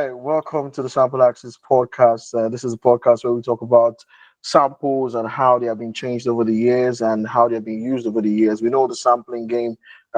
right, welcome to the Sample Access podcast. This is a podcast where we talk about samples and how they have been changed over the years and how they have been used over the years. We know the sampling game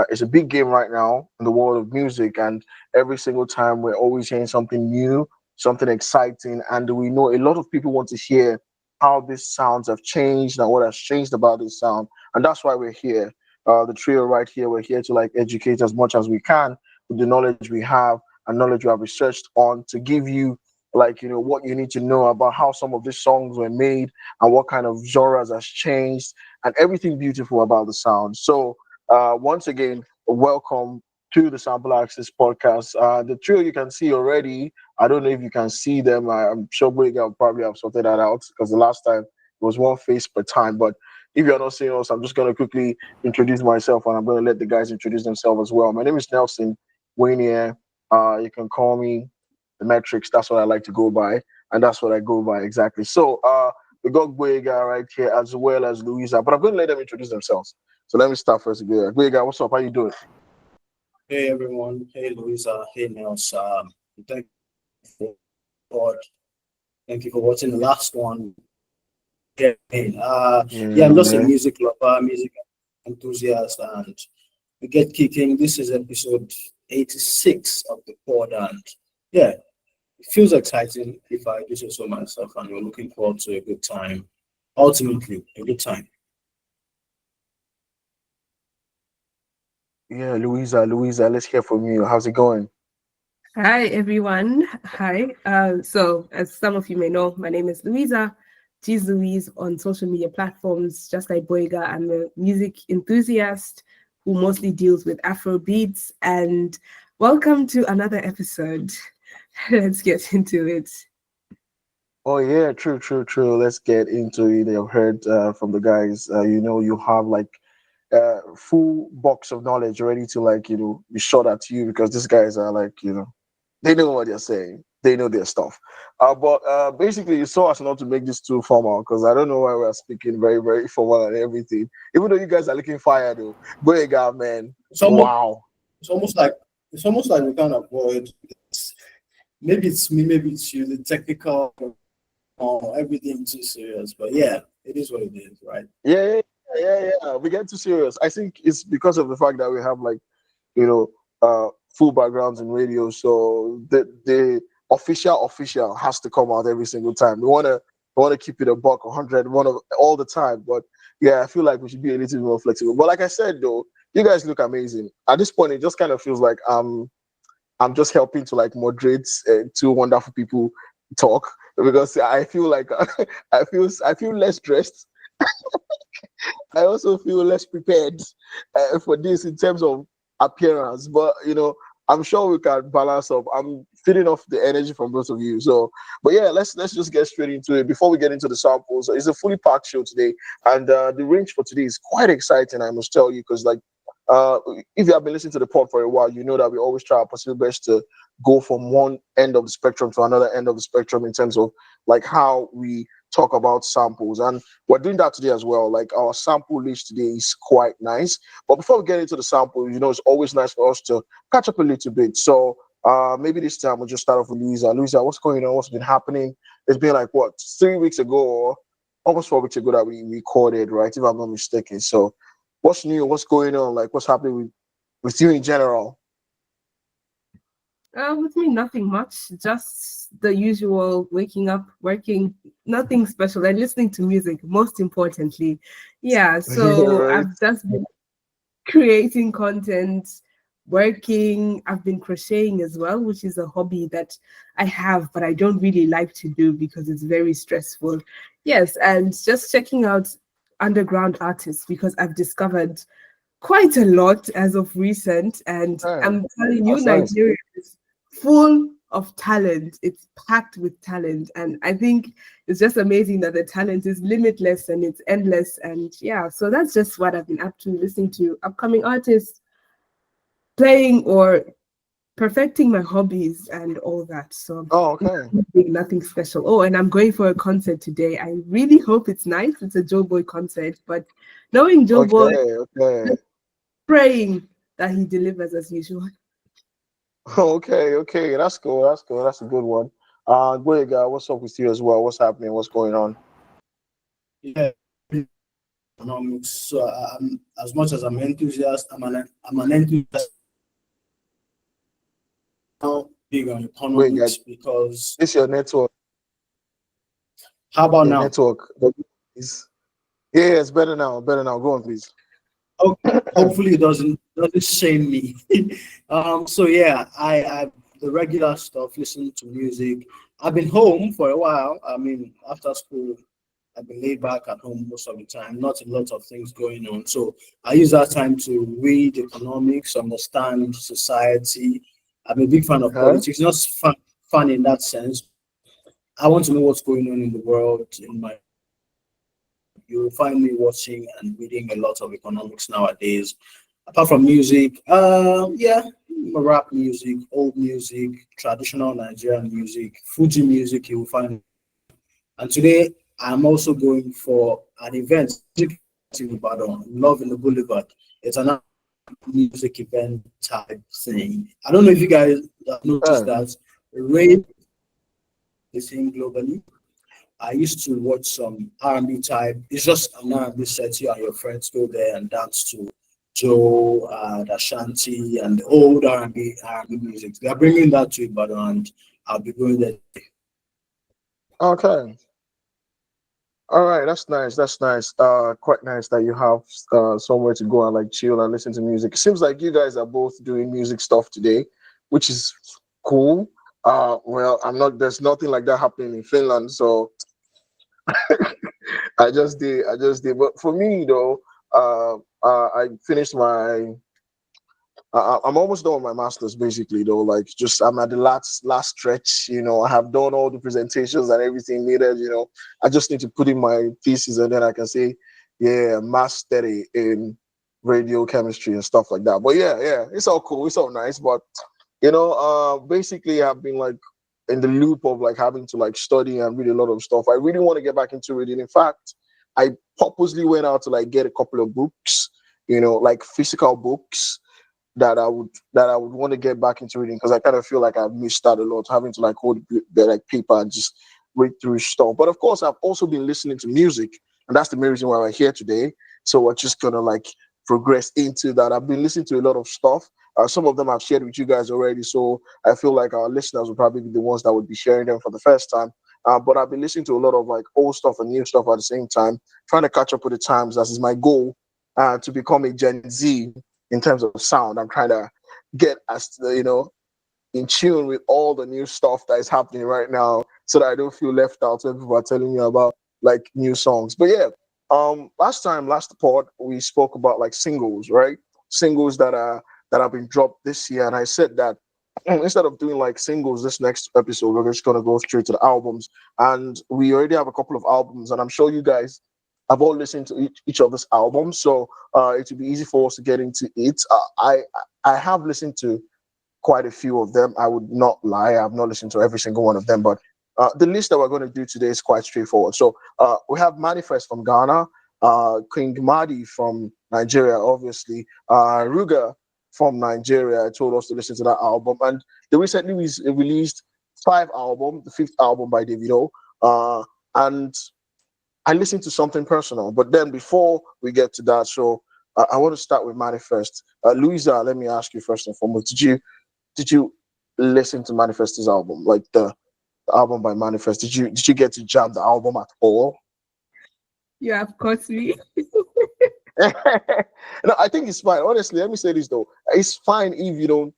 is a big game right now in the world of music, and every single time we're always hearing something new, something exciting, and we know a lot of people want to hear how these sounds have changed and what has changed about this sound, and that's why we're here. The trio right here, we're here to like educate as much as we can with the knowledge we have and knowledge we have researched on to give you what you need to know about how some of these songs were made and what kind of genres has changed and everything beautiful about the sound. So once again, welcome to the Sample Access podcast. The trio you can see already. I don't know if you can see them. I'm sure Greg will probably have sorted that out because the last time it was one face per time. But if you're not seeing us, I'm just going to quickly introduce myself and I'm going to let the guys introduce themselves as well. My name is Nelson Wayne. You can call me the metrics. That's what I like to go by, and that's what I go by exactly. So we got Guega right here as well as Louisa, but I'm going to let them introduce themselves. So let me start first. Guega, what's up? How you doing? Hey everyone, hey Louisa, hey Nels. Thank you for thank you for watching the last one. Yeah, I'm just a Yeah. music lover, music enthusiast, and we get kicking. This is episode 86 of the pod, and yeah, it feels exciting if I do say so myself, and we're looking forward to a good time. Ultimately, a good time. Yeah, Louisa, let's hear from you. How's it going? Hi, everyone. Hi. So, as some of you may know, my name is Louisa. She's Louise on social media platforms, just like Boyga. I'm a music enthusiast who mostly deals with Afrobeats. And welcome to another episode. Let's get into it. Oh yeah, true. Let's get into it. I've heard from the guys. You have like full box of knowledge ready to be shot at you because these guys are they know what they're saying. They know their stuff. But basically, you saw us not to make this too formal because I don't know why we're speaking very, very formal and everything. Even though you guys are looking fire though. Boyga, man. It's almost, Wow. it's almost like it's almost like we can't avoid. Maybe it's me, maybe it's you. The technical, everything too serious, but yeah, it is what it is, right? Yeah. We get too serious. I think it's because of the fact that we have you know, full backgrounds in radio. So the official has to come out every single time. We wanna keep it a buck, 100, one of all the time. But yeah, I feel like we should be a little bit more flexible. But like I said though, you guys look amazing. At this point, it just kind of feels like I'm just helping to like moderate two wonderful people talk because I feel like I feel less stressed. I also feel less prepared for this in terms of appearance, but I'm sure we can balance up. I'm feeding off the energy from both of you. So, but yeah, let's just get straight into it. Before we get into the samples, it's a fully packed show today, and the range for today is quite exciting. I must tell you, because uh, if you have been listening to the pod for a while, you know that we always try our possible best to go from one end of the spectrum to another end of the spectrum in terms of like how we talk about samples. And we're doing that today as well. Like our sample list today is quite nice. But before we get into the sample, it's always nice for us to catch up a little bit. So maybe this time we'll just start off with Louisa. Louisa, what's going on? What's been happening? It's been like what, 3 weeks ago or almost 4 weeks ago that we recorded, right? If I'm not mistaken. So what's new? What's going on? Like what's happening with you in general? With me, nothing much, just the usual waking up, working, nothing special, and listening to music, most importantly. Yeah, Yeah, so right. I've just been creating content, working. I've been crocheting as well, which is a hobby that I have, but I don't really like to do because it's very stressful. Yes, and just checking out underground artists because I've discovered quite a lot as of recent. And Hey, I'm telling you, that's nice. Nigeria is full of talent. It's packed with talent. And I think it's just amazing that the talent is limitless and it's endless. And yeah, so that's just what I've been up to, listening to upcoming artists, playing or perfecting my hobbies and all that. So Oh, okay. nothing big, nothing special. Oh, and I'm going for a concert today. I really hope it's nice. It's a Joe Boy concert, but knowing Joe Boy, Okay. praying that he delivers as usual. Okay, okay, that's cool. That's cool. That's a good one. Go ahead, guy. What's up with you as well? What's happening? What's going on? Yeah, economics. So as much as I'm an enthusiast, I'm an enthusiast now big on Wait, guy. economics because This your network. how about Your now? network. Is yeah, yeah, it's better now. Better now. Go on, please. Oh, hopefully it doesn't shame me. So yeah, I the regular stuff, listening to music. I've been home for a while. I mean, after school, I've been laid back at home most of the time, not a lot of things going on. So I use that time to read economics, understand society. I'm a big fan of Okay. politics, not fun in that sense. I want to know what's going on in the world. You will find me watching and reading a lot of economics nowadays. Apart from music, yeah, rap music, old music, traditional Nigerian music, Fuji music, you will find. And today, I'm also going for an event in Ibadan, Love in the Boulevard. It's an music event type thing. I don't know if you guys have noticed Okay. that rave is in globally. I used to watch some R&B type. It's just an R&B set. You and your friends go there and dance to Joe, Ashanti, and old R&B music. They are bringing that to Ibadan, and I'll be going there. Okay. All right. That's nice. That's nice. Quite nice that you have somewhere to go and like chill and listen to music. It seems like you guys are both doing music stuff today, which is cool. Well, I'm not. There's nothing like that happening in Finland, so I just did. I just did. But for me though, I finished my. I'm almost done with my masters, basically. Though, like, just I'm at the last stretch. I have done all the presentations and everything needed. I just need to put in my thesis, and then I can say, yeah, mastery in radio chemistry and stuff like that. But yeah, yeah, it's all cool. It's all nice. But basically, I've been like in the loop of like having to like study and read a lot of stuff. I really want to get back into reading. In fact, I purposely went out to like get a couple of books, like physical books that I would want to get back into reading because I kind of feel like I've missed out a lot, having to like hold the like paper and just read through stuff. But of course, I've also been listening to music, and that's the main reason why we're here today. So we're just gonna like progress into that. I've been listening to a lot of stuff. Some of them I've shared with you guys already, so I feel like our listeners will probably be the ones that would be sharing them for the first time. But I've been listening to a lot of like old stuff and new stuff at the same time, trying to catch up with the times. That is my goal, to become a Gen Z in terms of sound. I'm trying to get in tune with all the new stuff that is happening right now so that I don't feel left out when people are telling me about like new songs. But yeah, last pod we spoke about like singles, right? Singles that have been dropped this year. And I said that instead of doing like singles this next episode, we're just gonna go straight to the albums. And we already have a couple of albums, and I'm sure you guys have all listened to each of these albums. So it will be easy for us to get into it. I have listened to quite a few of them. I would not lie. I've not listened to every single one of them, but the list that we're going to do today is quite straightforward. So we have Manifest from Ghana, King Madi from Nigeria, obviously, Ruga from Nigeria told us to listen to that album. And they recently released five album, the fifth album by Davido. And I listened to something personal, but then before we get to that, so I want to start with Manifest. Louisa, let me ask you first and foremost: did you listen to Manifest's album, like the album by Manifest? Did you get to jam the album at all? You have caught me. No, I think it's fine. Honestly, let me say this though: it's fine if you don't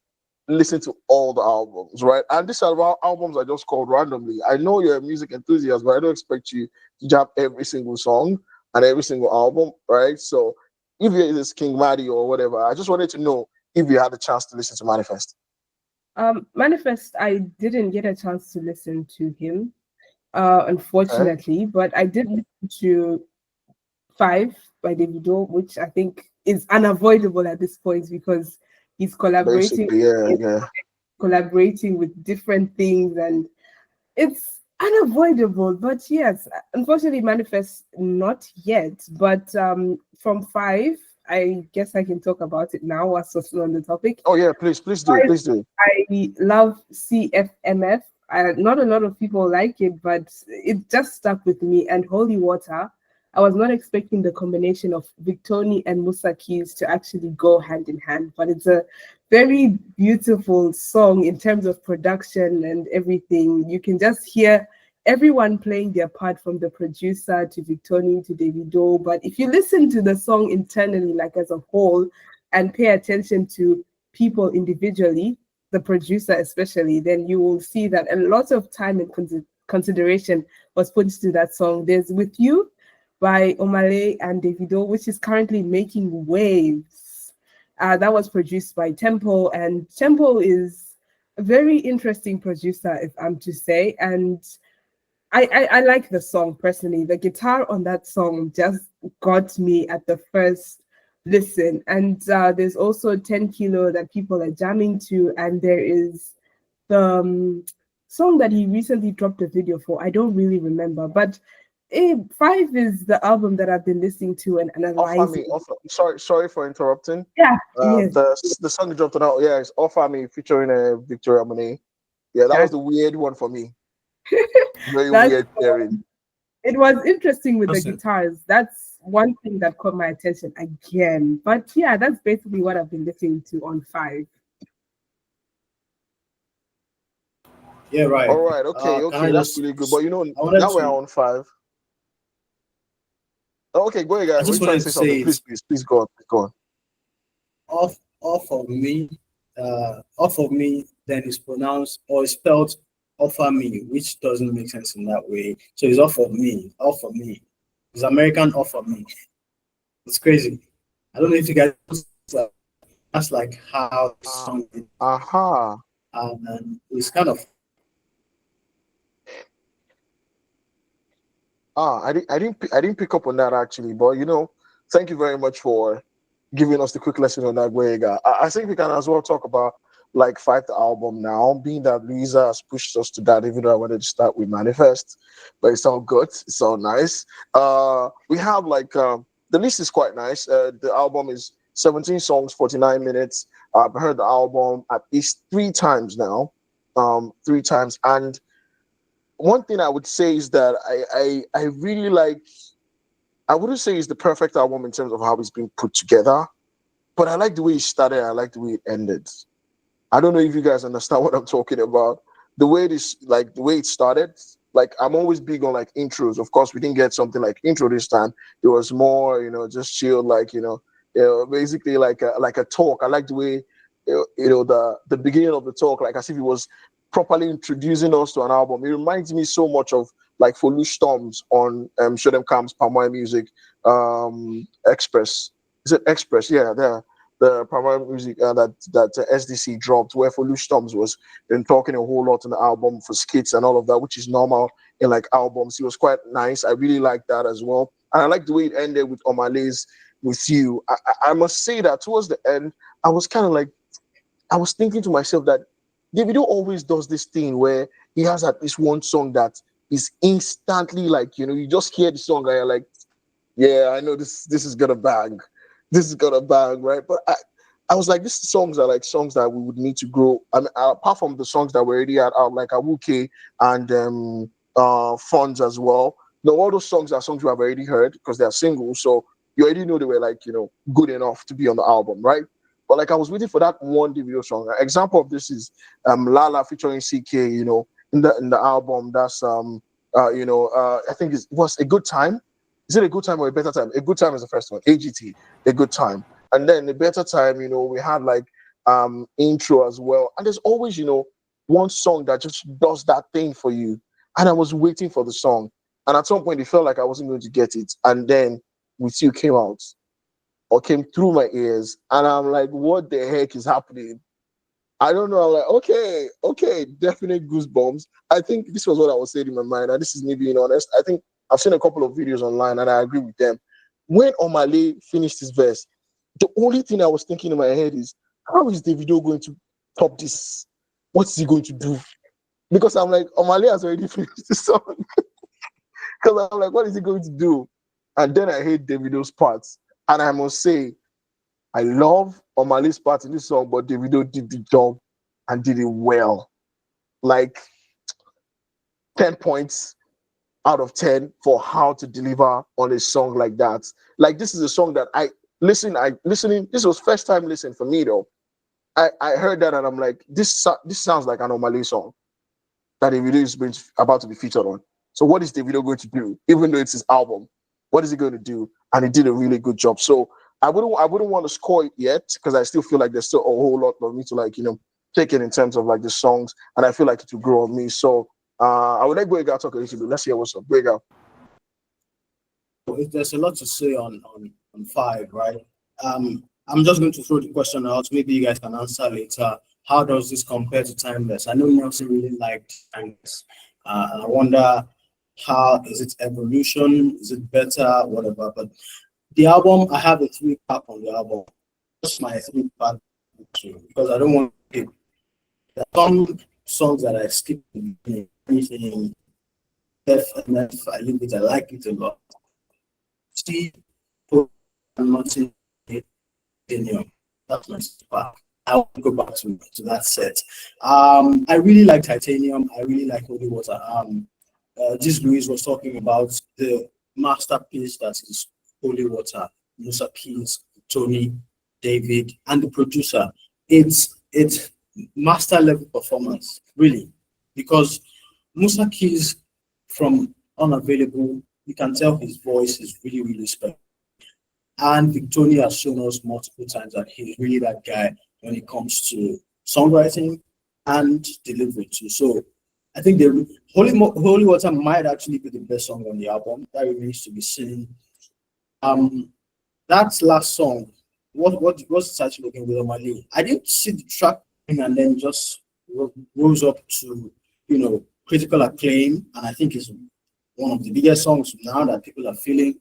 listen to all the albums, right? And these are albums I just called randomly. I know you're a music enthusiast, but I don't expect you to jam every single song and every single album, right? So if it is King Madi or whatever, I just wanted to know if you had the chance to listen to Manifest. Manifest, I didn't get a chance to listen to him, Okay, unfortunately, but I did listen to Five by Davido, which I think is unavoidable at this point because he's basically, yeah, yeah. collaborating with different things, and it's unavoidable. But yes, unfortunately, Manifest not yet. But from Five, I guess I can talk about it now whilst we're still on the topic. Oh yeah, please do, please do. I love CFMF. Not a lot of people like it, but it just stuck with me. And Holy Water, I was not expecting the combination of Victoni and Musa Keys to actually go hand in hand, but it's a very beautiful song in terms of production and everything. You can just hear everyone playing their part, from the producer to Victoni to Davido. But if you listen to the song internally, like as a whole, and pay attention to people individually, the producer especially, then you will see that a lot of time and consideration was put into that song. There's With You by Omale and Davido, which is currently making waves. That was produced by Tempo, and Tempo is a very interesting producer, if I'm to say. And I like the song personally. The guitar on that song just got me at the first listen. And there's also 10 Kilo that people are jamming to. And there is the song that he recently dropped a video for. I don't really remember. But Five is the album that I've been listening to and Offer me, analyzing. sorry for interrupting. Yeah, yes, The song you dropped out, yeah, it's Offer Me featuring Victoria Monet. Yeah, that was that, the weird one for me. Very that's weird pairing. it was interesting with the Listen, guitars. That's one thing that caught my attention again. But yeah, that's basically what I've been listening to on Five. yeah, right. All right, Can I okay, that's just, really good. But I wanted now we're to, on five. Oh, okay, go ahead, I guys. Were just you trying to wanted say to something? say Please, it's please go on. Go on. off of me, off of me, then it's pronounced or it's spelled off of me, which doesn't make sense in that way. So it's off of me, off of me. It's American off of me. It's crazy. I don't know if you guys, that's like how the Uh, song is. aha. And it's kind of, I didn't pick up on that actually, but thank you very much for giving us the quick lesson on that Guega. I think we can as well talk about like Fight the album now, being that Lisa has pushed us to that, even though I wanted to start with Manifest, but it's all good, it's all nice. We have like the list is quite nice. The album is 17 songs, 49 minutes. I've heard the album at least three times now, three times, and one thing I would say is that I really like. I wouldn't say it's the perfect album in terms of how it's been put together, but I like the way it started. I like the way it ended. I don't know if you guys understand what I'm talking about. The way this, like the way it started. Like I'm always big on like intros. Of course, we didn't get something like intro this time. It was more, just chill, like basically like a talk. I like the way, the beginning of the talk, like as if it was properly introducing us to an album. It reminds me so much of like Folu Storms on Show Them Camps, Palmwine Music, Express. Is it Express? Yeah, the primary music that SDC dropped, where Folu Storms was been talking a whole lot on the album for skits and all of that, which is normal in like albums. It was quite nice. I really liked that as well, and I like the way it ended with Omale's "With You." I must say that towards the end, I was kind of like, I was thinking to myself that Davido always does this thing where he has at least one song that is instantly like, you just hear the song and you're like, yeah, I know this is gonna bang. This is gonna bang, right? But I was like, these songs are like songs that we would need to grow. I mean, apart from the songs that we already had out, like Awuke and Funds as well. No, all those songs are songs you have already heard because they're singles, so you already know they were like, good enough to be on the album, right? But like I was waiting for that one video song. An example of this is Lala featuring CK, in the album. That's I think it was A Good Time. Is it A Good Time or A Better Time? A Good Time is the first one. AGT, A Good Time. And then A Better Time, we had like intro as well. And there's always, one song that just does that thing for you. And I was waiting for the song. And at some point it felt like I wasn't going to get it. And then With You came out or came through my ears. And I'm like, what the heck is happening? I don't know. I'm like, okay, definite goosebumps. I think this was what I was saying in my mind, and this is me being honest. I think I've seen a couple of videos online, and I agree with them. When Omale finished his verse, the only thing I was thinking in my head is, how is Davido going to top this? What's he going to do? Because I'm like, Omale has already finished the song. Because I'm like, what is he going to do? And then I hate Davido's parts, and I must say, I love Omale's part in this song, but Davido did the job and did it well. Like 10 points out of 10 for how to deliver on a song like that. Like this is a song that listening, this was first time listen for me though. I heard that and I'm like, this sounds like an Omale song that Davido is about to be featured on. So what is Davido going to do? Even though it's his album, what is he going to do? And he did a really good job. So I wouldn't want to score it yet because I still feel like there's still a whole lot for me to like, take it in terms of like the songs, and I feel like it will grow on me. So I would like Boyega talk a little bit. Let's hear what's up. Boyega. There's a lot to say on five, right? I'm just going to throw the question out. Maybe you guys can answer later. How does this compare to Timeless? I know Nelson really liked Timeless. And I wonder, how is it evolution? Is it better? Whatever. But the album, I have a 3-part on the album. Just my 3-part because I don't want to. There are some songs that I skip anything. F and F, I leave it. I like it a lot. See, I'm not saying that's my part. I will go back to that set. I really like Titanium. I really like Holy Water. This Louise was talking about the masterpiece that is Holy Water. Musa Keys, Tony, David, and the producer. It's master level performance, really, because Musa Keys from Unavailable, you can tell his voice is really, really special. And Victoria has shown us multiple times that he's really that guy when it comes to songwriting and delivery too. So I think the Holy Water might actually be the best song on the album. That remains to be seen. That last song, what's actually looking with Omale? I didn't see the track and then just rose up to critical acclaim, and I think it's one of the biggest songs now that people are feeling.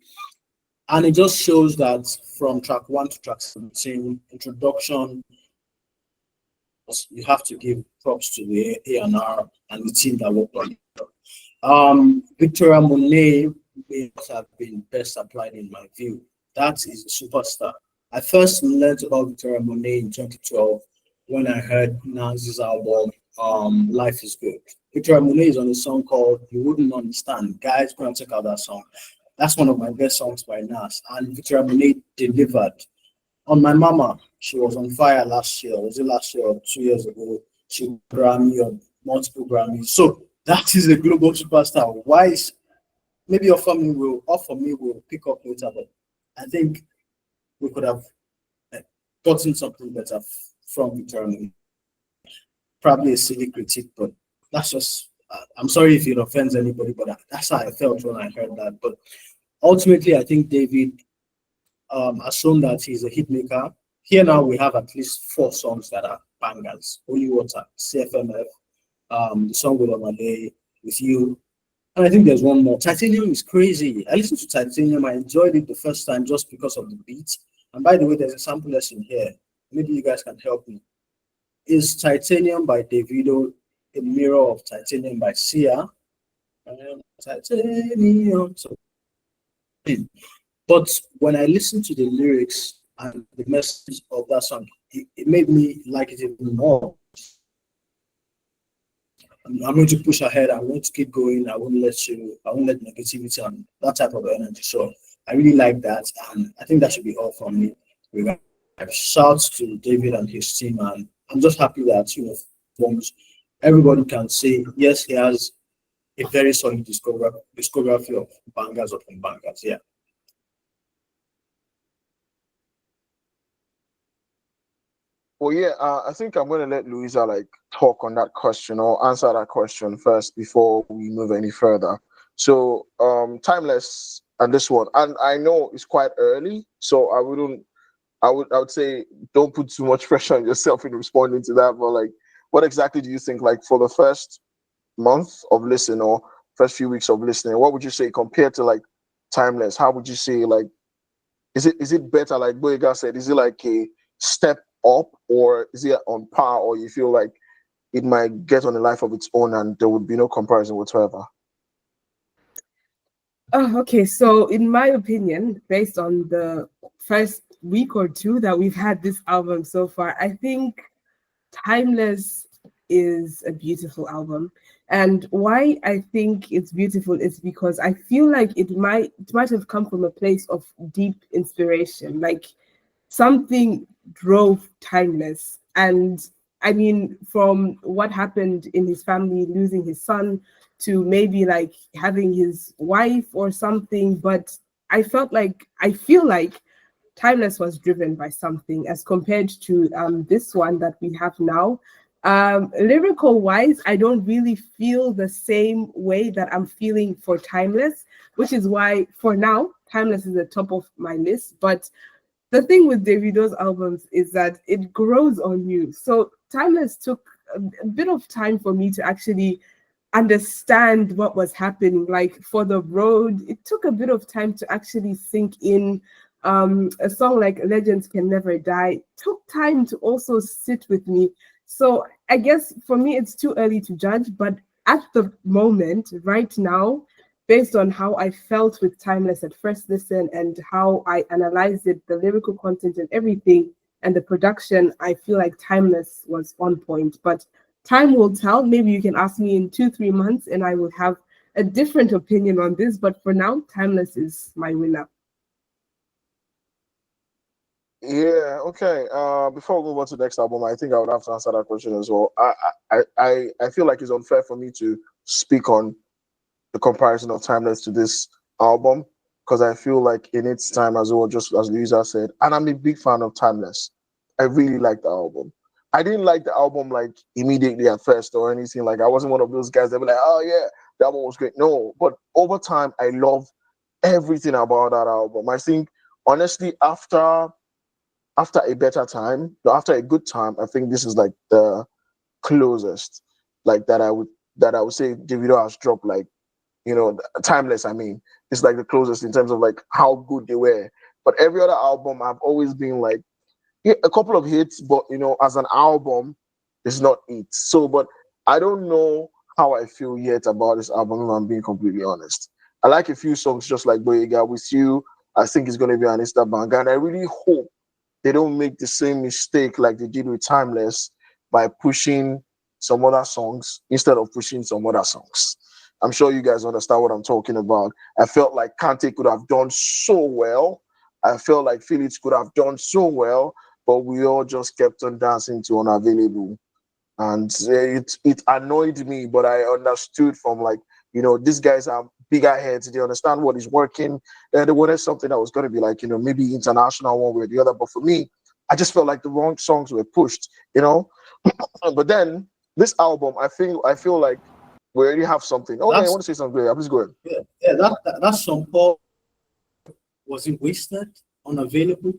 And it just shows that from track 1 to track 17, introduction, you have to give props to the A&R and the team that worked on it. Victoria Monet may have been best applied in my view. That is a superstar. I first learned about Victoria Monet in 2012 when I heard Nancy's album, Life is Good. Victoria Monet is on a song called You Wouldn't Understand. Guys, go and check out that song. That's one of my best songs by Nas. And Victoria Monet delivered. On My Mama, she was on fire last year. Was it last year or 2 years ago? She won Grammy or multiple Grammys. So that is a global superstar. Why is maybe your family will, or for me, will pick up later, but I think we could have gotten something better from Victoria Monet. Probably a silly critique, but that's just, I'm sorry if it offends anybody, but that's how I felt when I heard that. But ultimately, I think David has shown that he's a hit maker. Here now we have at least 4 songs that are bangers. Holy Water, CFMF, the song with Omale, With You. And I think there's one more. Titanium is crazy. I listened to Titanium. I enjoyed it the first time just because of the beat. And by the way, there's a sample lesson here. Maybe you guys can help me. Is Titanium by Davido a mirror of Titanium by Sia? Titanium. So, but when I listened to the lyrics and the message of that song, it made me like it even more. I'm going to push ahead. I want to keep going. I won't let negativity and that type of energy. So I really like that. And I think that should be all from me. Shouts to David and his team. And I'm just happy that, everybody can say, yes, he has a very solid discography of bangers upon bangers. Yeah. Well, yeah, I think I'm going to let Louisa talk on that question or answer that question first before we move any further. So, Timeless and this one, and I know it's quite early, so I would say don't put too much pressure on yourself in responding to that. But what exactly do you think? For the first month of listening or first few weeks of listening, what would you say compared to Timeless? How would you say is it better? Like Boyega said, is it a step up, or is it on par, or you feel like it might get on a life of its own and there would be no comparison whatsoever? Oh, okay. So in my opinion, based on the first week or two that we've had this album so far, I think Timeless is a beautiful album. And why I think it's beautiful is because I feel like it might have come from a place of deep inspiration. Like something drove Timeless. And I mean, from what happened in his family, losing his son, to maybe like having his wife or something. But I feel like Timeless was driven by something as compared to this one that we have now. Lyrical wise, I don't really feel the same way that I'm feeling for Timeless, which is why for now, Timeless is the top of my list. But the thing with Davido's albums is that it grows on you. So Timeless took a bit of time for me to actually understand what was happening. Like for the road, it took a bit of time to actually sink in. A song like Legends Can Never Die took time to also sit with me. So I guess for me, it's too early to judge, but at the moment, right now, based on how I felt with Timeless at first listen and how I analyzed it, the lyrical content and everything, and the production, I feel like Timeless was on point. But time will tell. Maybe you can ask me in 2, 3 months and I will have a different opinion on this. But for now, Timeless is my winner. Yeah, okay. Before we move on to the next album, I think I would have to answer that question as well. I feel like it's unfair for me to speak on the comparison of Timeless to this album because I feel like in its time as well, just as Lisa said, and I'm a big fan of Timeless. I really like the album. I didn't like the album like immediately at first or anything. Like I wasn't one of those guys that were like, oh yeah, the album was great. No, but over time, I love everything about that album. I think honestly, after a better time, no, after a good time, I think this is like the closest, like that I would say Davido has dropped like Timeless. I mean, it's like the closest in terms of like how good they were. But every other album, I've always been like, yeah, a couple of hits, but as an album, it's not it. So, but I don't know how I feel yet about this album. If I'm being completely honest. I like a few songs, just like Boyega with You. I think it's going to be an Insta banger, and I really hope they don't make the same mistake like they did with Timeless by pushing some other songs instead of pushing some other songs. I'm sure you guys understand what I'm talking about. I felt like Kante could have done so well. I felt like Felix could have done so well, but we all just kept on dancing to Unavailable. And it annoyed me, but I understood from like, these guys are bigger heads. They understand what is working. They wanted something that was going to be like, maybe international one way or the other. But for me, I just felt like the wrong songs were pushed. But then this album, I feel like we already have something. Oh, yeah, I That's want to say something. Yeah, please go ahead. yeah. That song Paul was it wasted, unavailable.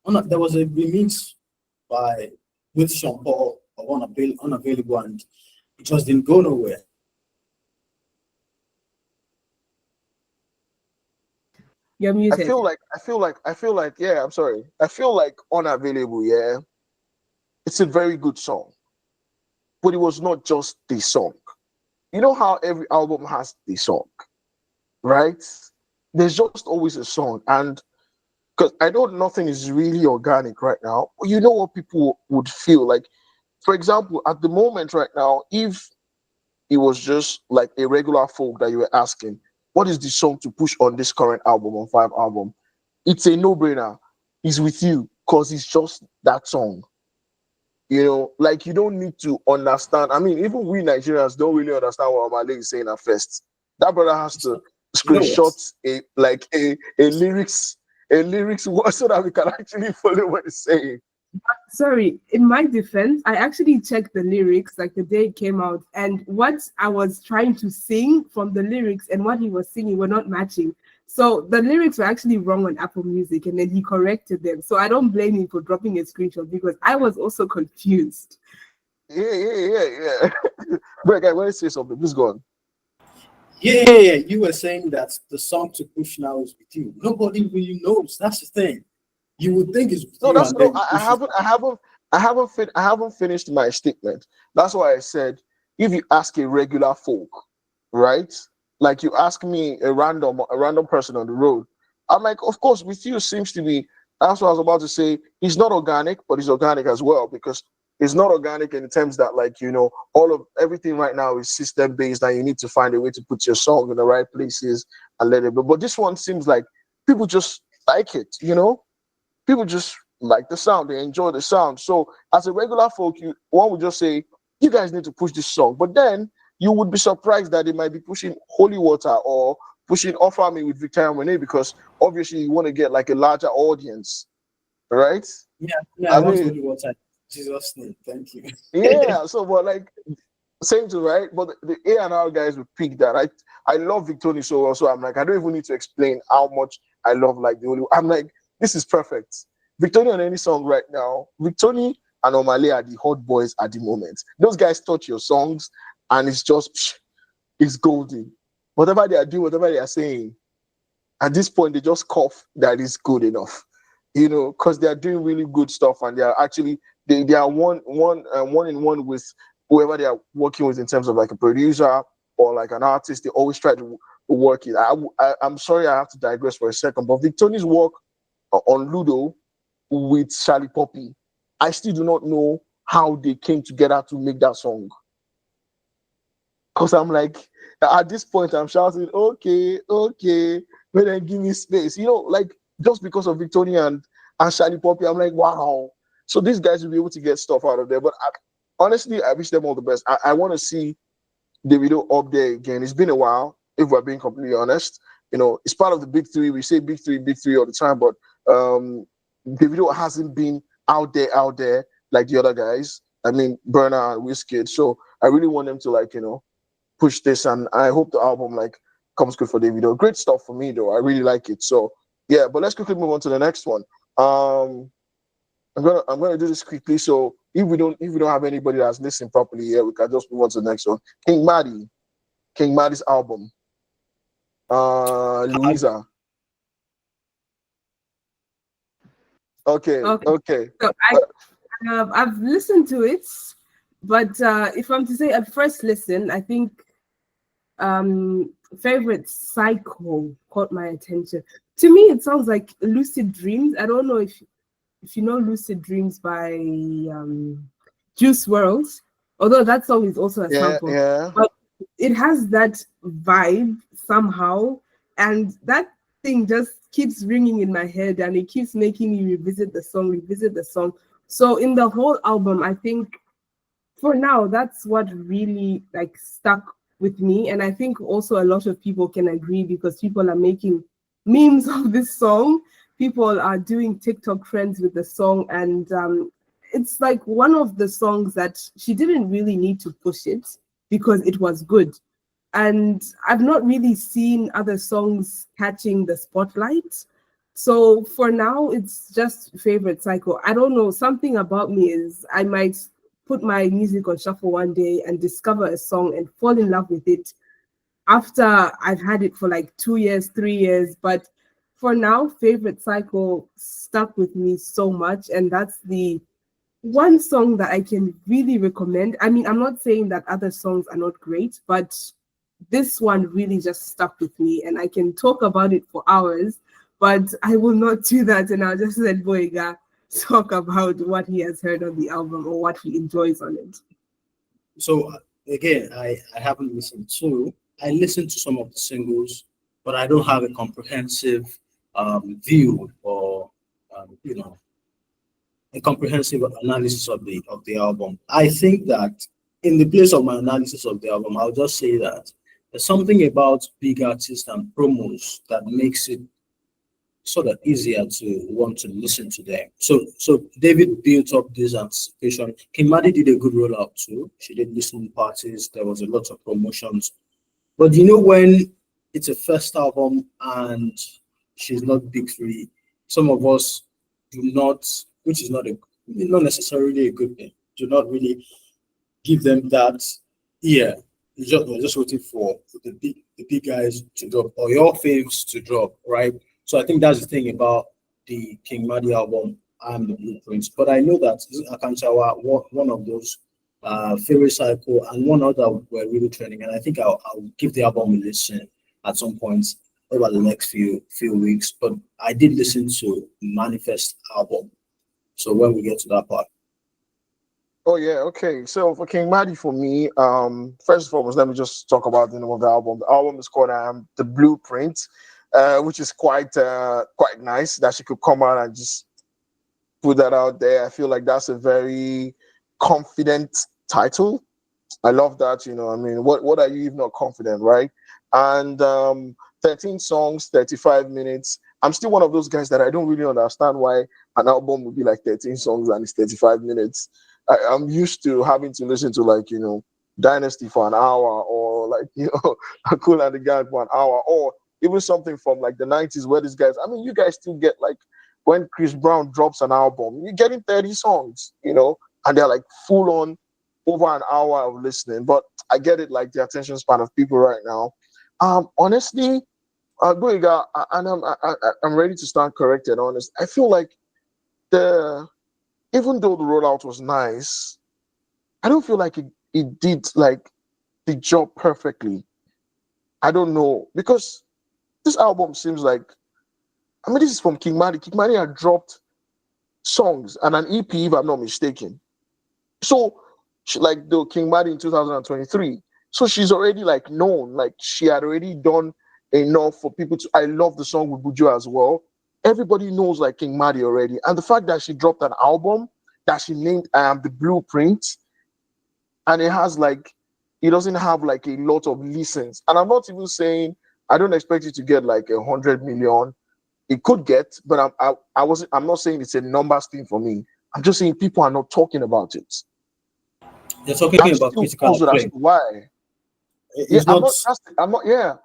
There was a remix by with Sean Paul of unavailable, and it just didn't go nowhere. You're I muted. feel like yeah, I'm sorry. I feel like Unavailable, yeah, it's a very good song, but it was not just the song. You know how every album has the song, right? There's just always a song, and because I know nothing is really organic right now, but you know what people would feel like. For example, at the moment right now, if it was just like a regular folk that you were asking, what is the song to push on this current album, on Five album? It's a no-brainer. It's with you because it's just that song. Like you don't need to understand. I mean, even we Nigerians don't really understand what Amale is saying at first. That brother has to You know what? screenshot a lyrics word so that we can actually follow what he's saying. Sorry, in my defense, I actually checked the lyrics like the day it came out, and what I was trying to sing from the lyrics and what he was singing were not matching. So the lyrics were actually wrong on Apple Music, and then he corrected them. So I don't blame him for dropping a screenshot because I was also confused. Yeah. But guy, want to say something? Please go on. Yeah. You were saying that the song to push now is with you. Nobody really knows. That's the thing. You would think it's with No, you, that's and no. then you I push it. haven't. I haven't finished my statement. That's why I said if you ask a regular folk, right? Like you ask me a random person on the road, I'm like, of course, with you seems to be. That's what I was about to say. It's not organic, but it's organic as well because it's not organic in the terms that, like, all of everything right now is system based, and you need to find a way to put your song in the right places and let it. But this one seems like people just like it. People just like the sound, they enjoy the sound. So as a regular folk, one would just say, you guys need to push this song. But then you would be surprised that they might be pushing Holy Water or pushing Offer Me with Victoria Monet because obviously you want to get like a larger audience, right? Yeah, yeah, I I want mean, holy water. Jesus' name, thank you. yeah. So, but like, same to right. But the A&R guys would pick that. I love Victoni so well. So I'm like, I don't even need to explain how much I love like the Holy. I'm like, this is perfect. Victoni on any song right now. Victoni and Omale are the hot boys at the moment. Those guys touch your songs, and it's just it's golden. Whatever they are doing, whatever they are saying, at this point they just cough that is good enough. Because they are doing really good stuff, and they are actually they are one in one with whoever they are working with in terms of like a producer or like an artist. They always try to work it. I'm sorry, I have to digress for a second, but Victoni's work on Ludo with Charlie Poppy, I still do not know how they came together to make that song. Because I'm like, at this point, I'm shouting, okay, but then give me space. Like just because of Victoria and Shiny Poppy, I'm like, wow. So these guys will be able to get stuff out of there. But honestly, I wish them all the best. I want to see the video up there again. It's been a while, if we're being completely honest. It's part of the big three. We say big three all the time, but the video hasn't been out there like the other guys. I mean, Burner and Wizkid. So I really want them to like, push this, and I hope the album like comes good for Davido. Great stuff for me though. I really like it. So yeah, but let's quickly move on to the next one. I'm gonna do this quickly. So if we don't have anybody that's listening properly here, we can just move on to the next one. King Maddie's album. Louisa. Okay. So I've listened to it, but if I'm to say at first listen, I think favorite cycle caught my attention. To me, it sounds like Lucid Dreams. I don't know if you know Lucid Dreams by Juice WRLD, although that song is also a sample. Yeah. But it has that vibe somehow, and that thing just keeps ringing in my head, and it keeps making me revisit the song. So in the whole album, I think for now, that's what really like stuck with me. And I think also a lot of people can agree because people are making memes of this song. People are doing TikTok trends with the song. And it's like one of the songs that she didn't really need to push it because it was good. And I've not really seen other songs catching the spotlight. So for now, it's just favorite cycle. I don't know. Something about me is I might put my music on shuffle one day and discover a song and fall in love with it after I've had it for like 2 years, 3 years. But for now, favorite cycle stuck with me so much. And that's the one song that I can really recommend. I mean, I'm not saying that other songs are not great, but this one really just stuck with me. And I can talk about it for hours, but I will not do that. And I'll just let Boyga talk about what he has heard on the album or what he enjoys on it. So again, I haven't listened to. I listened to some of the singles, but I don't have a comprehensive view or a comprehensive analysis of the album. I think that in the place of my analysis of the album, I'll just say that there's something about big artists and promos that makes it sort of easier to want to listen to them. So David built up this anticipation. King Maddie did a good rollout too. She did listening parties. There was a lot of promotions. But when it's a first album and she's not big three, some of us do not, which is not necessarily a good thing, do not really give them that ear. We're just waiting for the big guys to drop or your faves to drop, right? So I think that's the thing about the King Maddie album and the Blueprints. But I know that Akanchawa, one of those favorite cycle, and one other were really trending. And I think I'll give the album a listen at some point. over the next few weeks. But I did listen to Manifest album. So when we get to that part, Oh yeah, okay. So for King Madi, for me, first and foremost, let me just talk about the name of the album. The album is called The Blueprint, which is quite nice that she could come out and just put that out there. I feel like that's a very confident title. I love that. I mean, what are you if not confident, right? And 13 songs, 35 minutes. I'm still one of those guys that I don't really understand why an album would be like 13 songs and it's 35 minutes. I'm used to having to listen to like, Dynasty for an hour, or like, Cool and the Gang for an hour, or even something from like the 90s where these guys, I mean, you guys still get like when Chris Brown drops an album, you're getting 30 songs, and they're like full on over an hour of listening. But I get it, like the attention span of people right now. Honestly, Boyga, and I'm ready to stand corrected. Honest, I feel like the even though the rollout was nice, I don't feel like it did like the job perfectly. I don't know, because this album seems like, I mean, this is from King Madi. King Madi had dropped songs and an EP, if I'm not mistaken. So, like the King Madi in 2023. So she's already like known, like she had already done enough for people to. I love the song with Buju as well. Everybody knows like King Madi already, and the fact that she dropped an album that she named The Blueprint, and it doesn't have like a lot of listens. And I'm not even saying I don't expect it to get like 100 million. It could get, but I'm not saying it's a numbers thing for me. I'm just saying people are not talking about it. you're talking I'm about still critical puzzled as to acclaim. why. Yeah, It's not. I'm not. Yeah,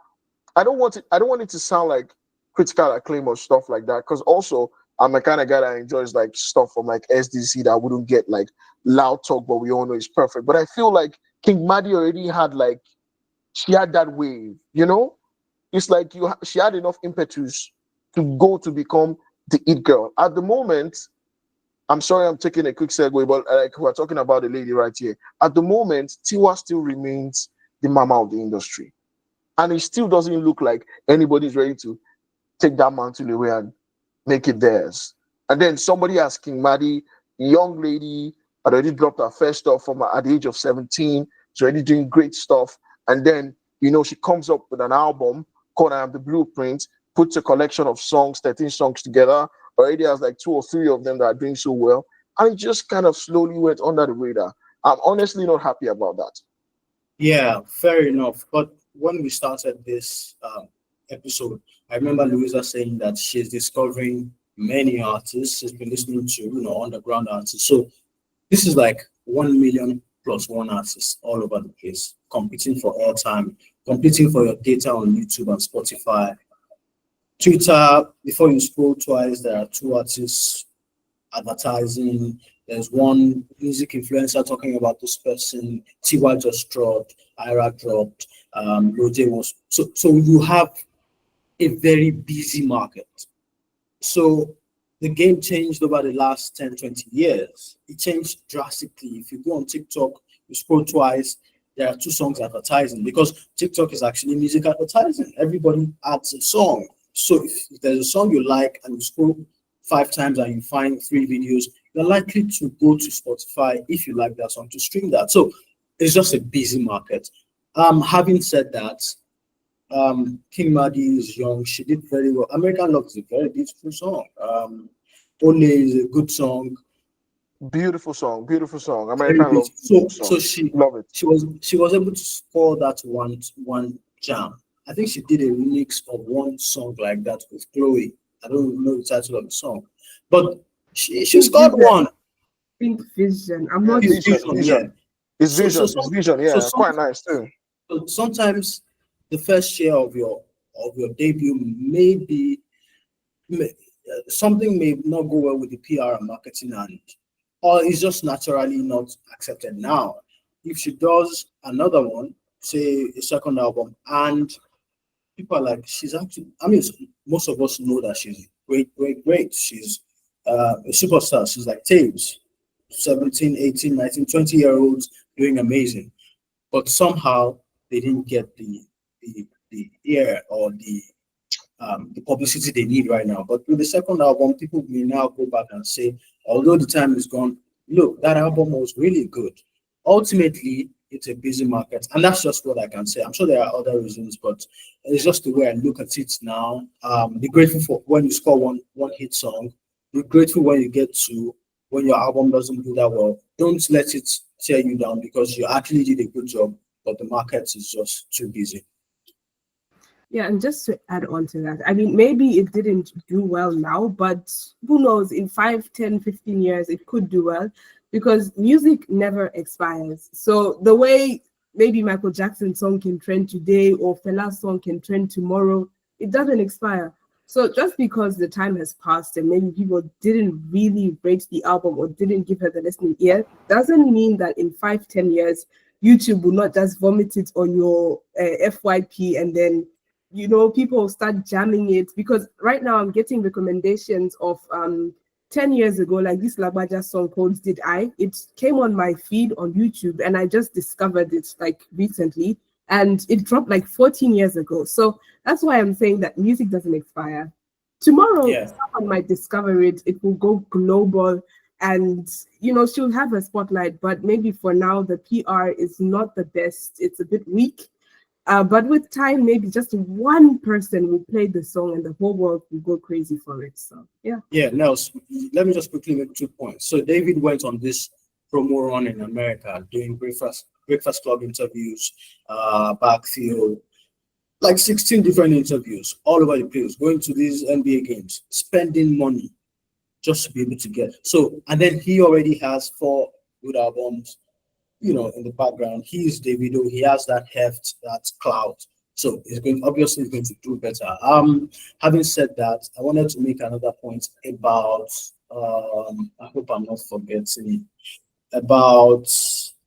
I don't want it. I don't want it to sound like critical acclaim or stuff like that. Because also, I'm a kind of guy that enjoys like stuff from like SDC that wouldn't get like loud talk, but we all know it's perfect. But I feel like King Madi already had like she had that wave. It's like she had enough impetus to go to become the it girl. At the moment, I'm sorry, I'm taking a quick segue, but like we're talking about the lady right here. At the moment, Tiwa still remains the mama of the industry, and it still doesn't look like anybody's ready to take that mantle away and make it theirs. And then somebody as King Madi, young lady, had already dropped her first stuff from at the age of 17. She's already doing great stuff. And then, she comes up with an album called The Blueprint, puts a collection of songs, 13 songs together, already has like 2 or 3 of them that are doing so well. And it just kind of slowly went under the radar. I'm honestly not happy about that. Yeah, fair enough. But when we started this episode, I remember Louisa saying that she's discovering many artists. She's been listening to underground artists. So this is like 1 million plus one artist all over the place, competing for airtime, competing for your data on YouTube and Spotify. Twitter, before you scroll twice, there are two artists advertising. There's one music influencer talking about this person. Tiwa just dropped. Ira dropped. Roger was so you have a very busy market. So the game changed over the last 10, 20 years. It changed drastically. If you go on TikTok, you scroll twice, there are 2 songs advertising, because TikTok is actually music advertising. Everybody adds a song. So if there's a song you like and you scroll 5 times and you find 3 videos, you're likely to go to Spotify if you like that song to stream that. So it's just a busy market. Having said that, King Madi is young. She did very well. American Love is a very beautiful song. Ole is a good song. Beautiful song, beautiful song. Very American Love, beautiful. beautiful So song. she Love it. she was able to score that one jam. I think she did a remix of one song like that with Chloe. I don't know the title of the song, but she Pink scored Vision. one. Pink Vision. I'm Yeah, not It's Vision, sure. Vision, yeah. Vision. It's So so Vision, it's some Vision. so Yeah, some quite nice too. so sometimes the first share of your debut may be something may not go well with the PR and marketing, and or it's just naturally not accepted now. If she does another one, say a second album, and people are like, she's actually, I mean, most of us know that she's great, great, great. She's a superstar. She's like Taves, 17, 18, 19, 20 year olds doing amazing. But somehow they didn't get the ear or the publicity they need right now. But with the second album, people may now go back and say, although the time is gone, look, that album was really good. Ultimately, it's a busy market, and that's just what I can say. I'm sure there are other reasons, but it's just the way I look at it now. Be grateful for when you score one hit song. Be grateful when you get two. When your album doesn't do that well, don't let it tear you down because you actually did a good job, but the market is just too busy. Yeah, and just to add on to that, I mean, maybe it didn't do well now, but who knows, in 5, 10, 15 years, it could do well because music never expires. So the way maybe Michael Jackson's song can trend today or Fela's song can trend tomorrow, it doesn't expire. So just because the time has passed and maybe people didn't really rate the album or didn't give her the listening ear, doesn't mean that in 5, 10 years, YouTube will not just vomit it on your FYP and then people start jamming it because right now I'm getting recommendations of 10 years ago, like this Lagbaja song called Did I? It came on my feed on YouTube and I just discovered it like recently and it dropped like 14 years ago. So that's why I'm saying that music doesn't expire. Tomorrow, Yeah. someone might discover it, it will go global and she'll have a spotlight, but maybe for now the PR is not the best. It's a bit weak. But with time, maybe just one person will play the song and the whole world will go crazy for it. So, yeah. Yeah, now let me just quickly make 2 points. So David went on this promo run in America doing Breakfast Club interviews, backfield, like 16 different interviews all over the place, going to these NBA games, spending money just to be able to get. So, and then he already has 4 good albums, in the background. He's Davido. He has that heft, that clout. So he's going to do better. Having said that, I wanted to make another point about I hope I'm not forgetting about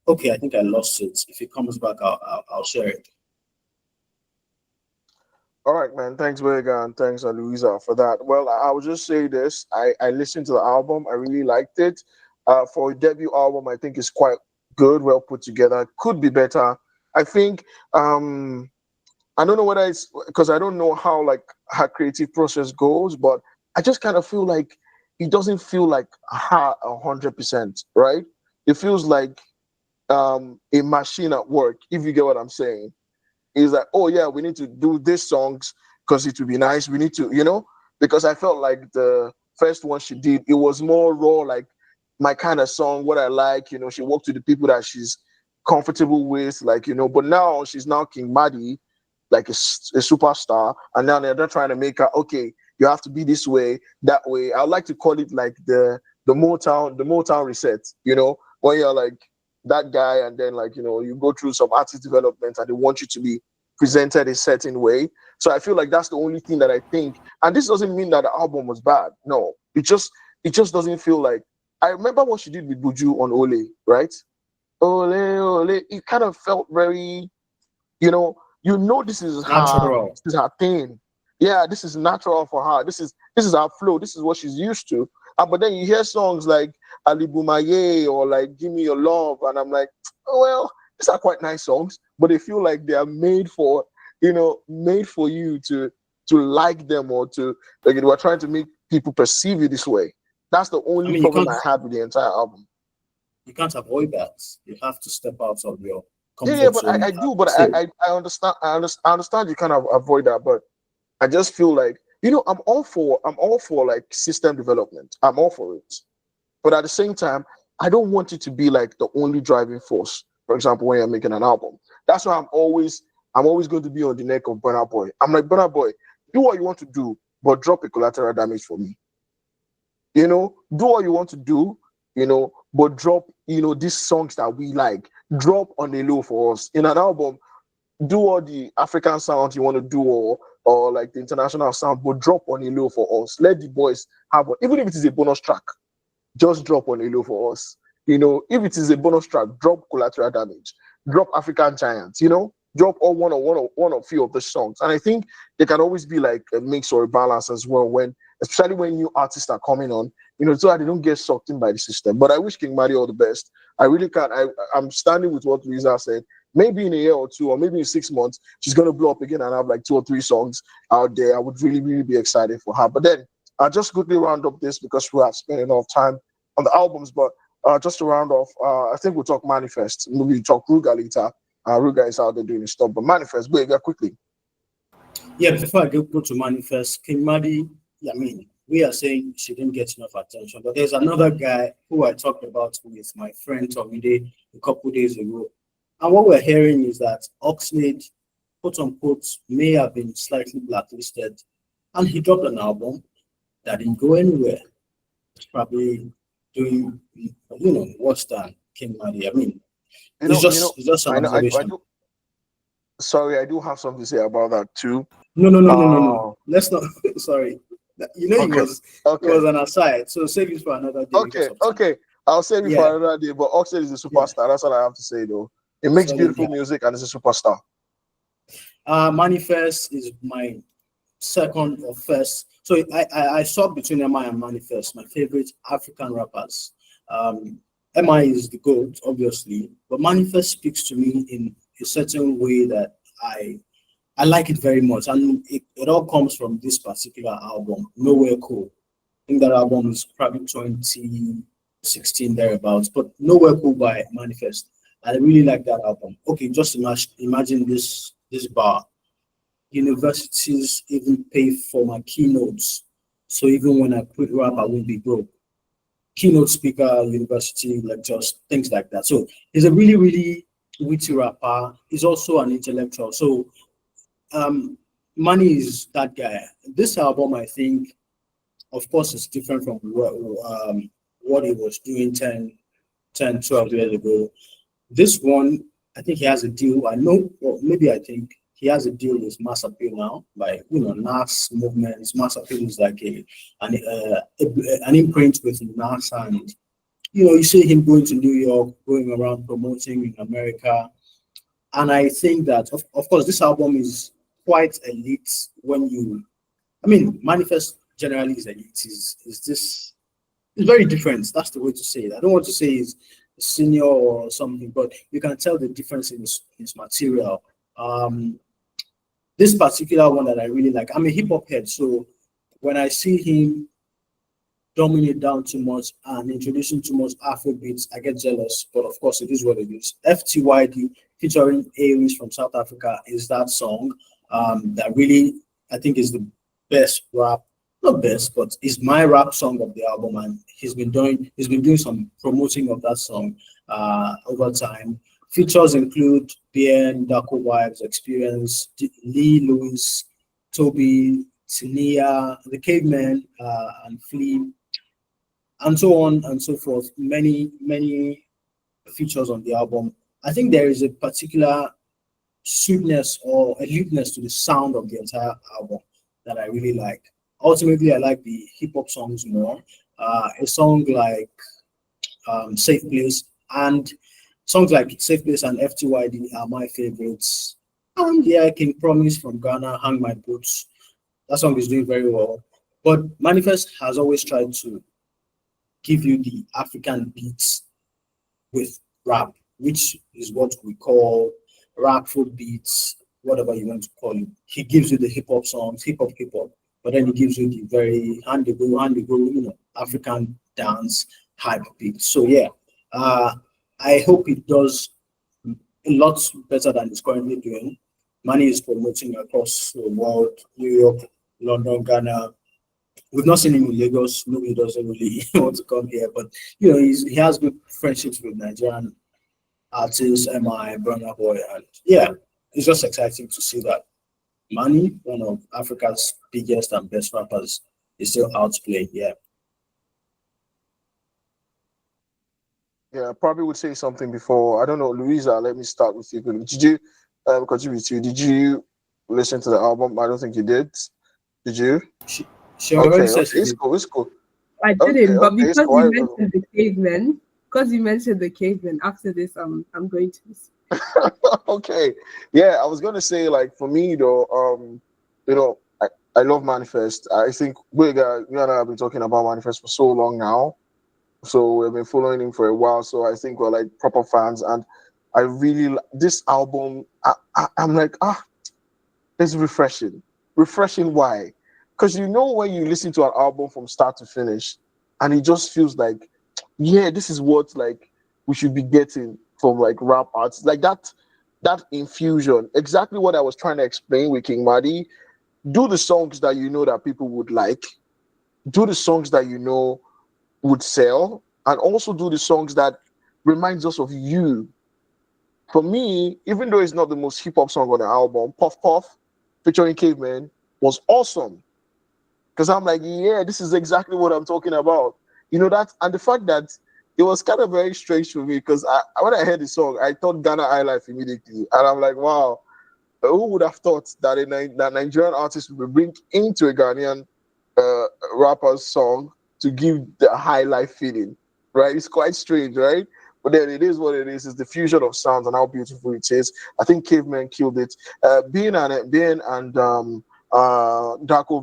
okay, I think I lost it. If it comes back, I'll share it. All right, man. Thanks, Vega, and thanks, Louisa, for that. Well, I will just say this. I listened to the album. I really liked it. For a debut album, I think it's quite good, well put together. Could be better. I think I don't know whether it's because I don't know how like her creative process goes, but I just kind of feel like it doesn't feel like her 100%, right? It feels like a machine at work, if you get what I'm saying. Is like, oh yeah, we need to do these songs because it would be nice. We need to, because I felt like the first one she did, it was more raw, like my kind of song, what I like. She worked with the people that she's comfortable with, like, but now she's now King Maddie, like a superstar, and now they're trying to make her okay. You have to be this way, that way. I would like to call it like the Motown reset. When you're like that guy, and then like you go through some artist development, and they want you to be presented a certain way. So I feel like that's the only thing that I think. And this doesn't mean that the album was bad. No, it just doesn't feel like. I remember what she did with Buju on Ole, right? Ole, Ole. It kind of felt very, this is her, Natural. this is her thing. Yeah, this is natural for her. This is her flow. This is what she's used to. But then you hear songs like Ali Bumaye or like Give Me Your Love, and I'm like, oh, well, these are quite nice songs, but they feel like they are made for you to like them, or to like they were trying to make people perceive you this way. That's the I only mean, you problem can't I had with the entire album. you can't avoid that. You have to step out of your Yeah, comfort but zone. I You have do, but to I understand. I understand you kind of avoid that, but I just feel like I'm all for like system development. I'm all for it. But at the same time, I don't want it to be like the only driving force. For example, when you're making an album, that's why I'm always going to be on the neck of Burna Boy. I'm like, Burna Boy, do what you want to do, but drop a collateral damage for me. Do what you want to do, but drop, these songs that we like. Drop on the low for us in an album. Do all the African sounds you want to do, or like the international sound, but drop on a low for us. Let the boys have one, even if it is a bonus track. Just drop on a low for us. If it is a bonus track, drop collateral damage, drop African Giants, drop all one or few of the songs. And I think there can always be like a mix or a balance as well, especially when new artists are coming on, so that they don't get sucked in by the system. But I wish King Mari all the best. I really can't. I'm standing with what Lisa said. maybe in a year or two, or maybe in 6 months, she's gonna blow up again and have like 2 or 3 songs out there. I would really, really be excited for her. But then I'll just quickly round up this because we have spent enough time on the albums. But just to round off, I think we'll talk Manifest. Maybe we'll talk Ruga later. Ruga is out there doing his stuff, but Manifest, wait, quickly. Yeah, before I go to Manifest, King Madi, I mean, we are saying she didn't get enough attention, but there's another guy who I talked about with my friend Tomide a couple days ago. And what we're hearing is that Oxlade, quote unquote, may have been slightly blacklisted, and he dropped an album that didn't go anywhere. It's probably doing, worse than King Madi. I mean, it's just an observation. Sorry, I do have something to say about that too. No. Let's not. Sorry. It was an aside. So save it for another day. Okay. I'll save it for another day. But Oxlade is a superstar. Yeah. That's all I have to say, though. It makes beautiful music and it's a superstar. Manifest is my second or first. So I saw between MI and Manifest, my favorite African rappers. MI is the GOAT, obviously, but Manifest speaks to me in a certain way that I like it very much, and it all comes from this particular album, Nowhere Cool. I think that album is probably 2016 thereabouts, but Nowhere Cool by Manifest. I really like that album. Okay, just imagine this bar. Universities even pay for my keynotes, so even when I quit rap, I won't be broke. Keynote speaker, university lectures, things like that. So he's a really, really witty rapper. He's also an intellectual. So Money is that guy. This album, I think, of course, is different from what he was doing 12 years ago. This one, I think he has a deal. I think he has a deal with Mass Appeal now, like, Nas movements. Mass Appeal is like an imprint with Nas, and you see him going to New York, going around promoting in America. And I think that, of course, this album is quite elite Manifest generally is elite. It's very different. That's the way to say it. I don't want to say it's senior or something, but you can tell the difference in his material. This particular one that I really like, I'm a hip hop head, so when I see him dumbing it down too much and introducing too much Afrobeats, I get jealous, but of course it is what it is. FTYD featuring Aries from South Africa is that song that really, I think, is the best rap, not best, but is my rap song of the album, and he's been doing some promoting of that song over time. Features include BN, Darko Vibes, Experience, Lee Lewis, Toby, Tinia, The Caveman, and Flea, and so on and so forth. Many features on the album. I think there is a particular sweetness or alertness to the sound of the entire album that I really like. Ultimately, I like the hip hop songs more. A song like Safe Place and songs like Safe Place and FTYD are my favorites. And yeah, King Promise from Ghana, Hang My Boots. That song is doing very well. But Manifest has always tried to give you the African beats with rap, which is what we call rap food beats, whatever you want to call it. He gives you the hip hop songs, hip hop, but then he gives you the very handy go, African dance hype beats. So yeah, I hope it does a lot better than it's currently doing. Money is promoting across the world, New York, London, Ghana. We've not seen him in Lagos. Nobody doesn't really want to come here, but he has good friendships with Nigerian artists, MI, Burna Boy, and yeah, it's just exciting to see that Money, one of Africa's biggest and best rappers, is still out playing. Yeah. Yeah, I probably would say something before. I don't know, Louisa. Let me start with you. Did you contribute to? Did you listen to the album? I don't think you did. Did you? She already said it's cool. I didn't, but because you mentioned the caveman, after this, I'm going to. Okay. Yeah, I was gonna say, like, for me though, I love Manifest. I think you and I have been talking about Manifest for so long now. So we've been following him for a while. So I think we're like proper fans. And I really this album. I'm like, it's refreshing. Refreshing, why? Because you know when you listen to an album from start to finish, and it just feels like, yeah, this is what like we should be getting from like rap artists, like that infusion. Exactly what I was trying to explain with King Madi. Do the songs that you know that people would like. Do the songs that you know would sell, and also do the songs that reminds us of you. For me, even though it's not the most hip hop song on the album, Puff Puff featuring Caveman was awesome. Because I'm like, yeah, this is exactly what I'm talking about. You know that, and the fact that it was kind of very strange for me because when I heard the song, I thought Ghana High Life immediately, and I'm like, wow, who would have thought that that Nigerian artist would bring into a Ghanaian uh, rapper's song to give the high life feeling, right? It's quite strange, right? But then it is what it is. It's the fusion of sounds and how beautiful it is. I think Caveman killed it. Being and Darko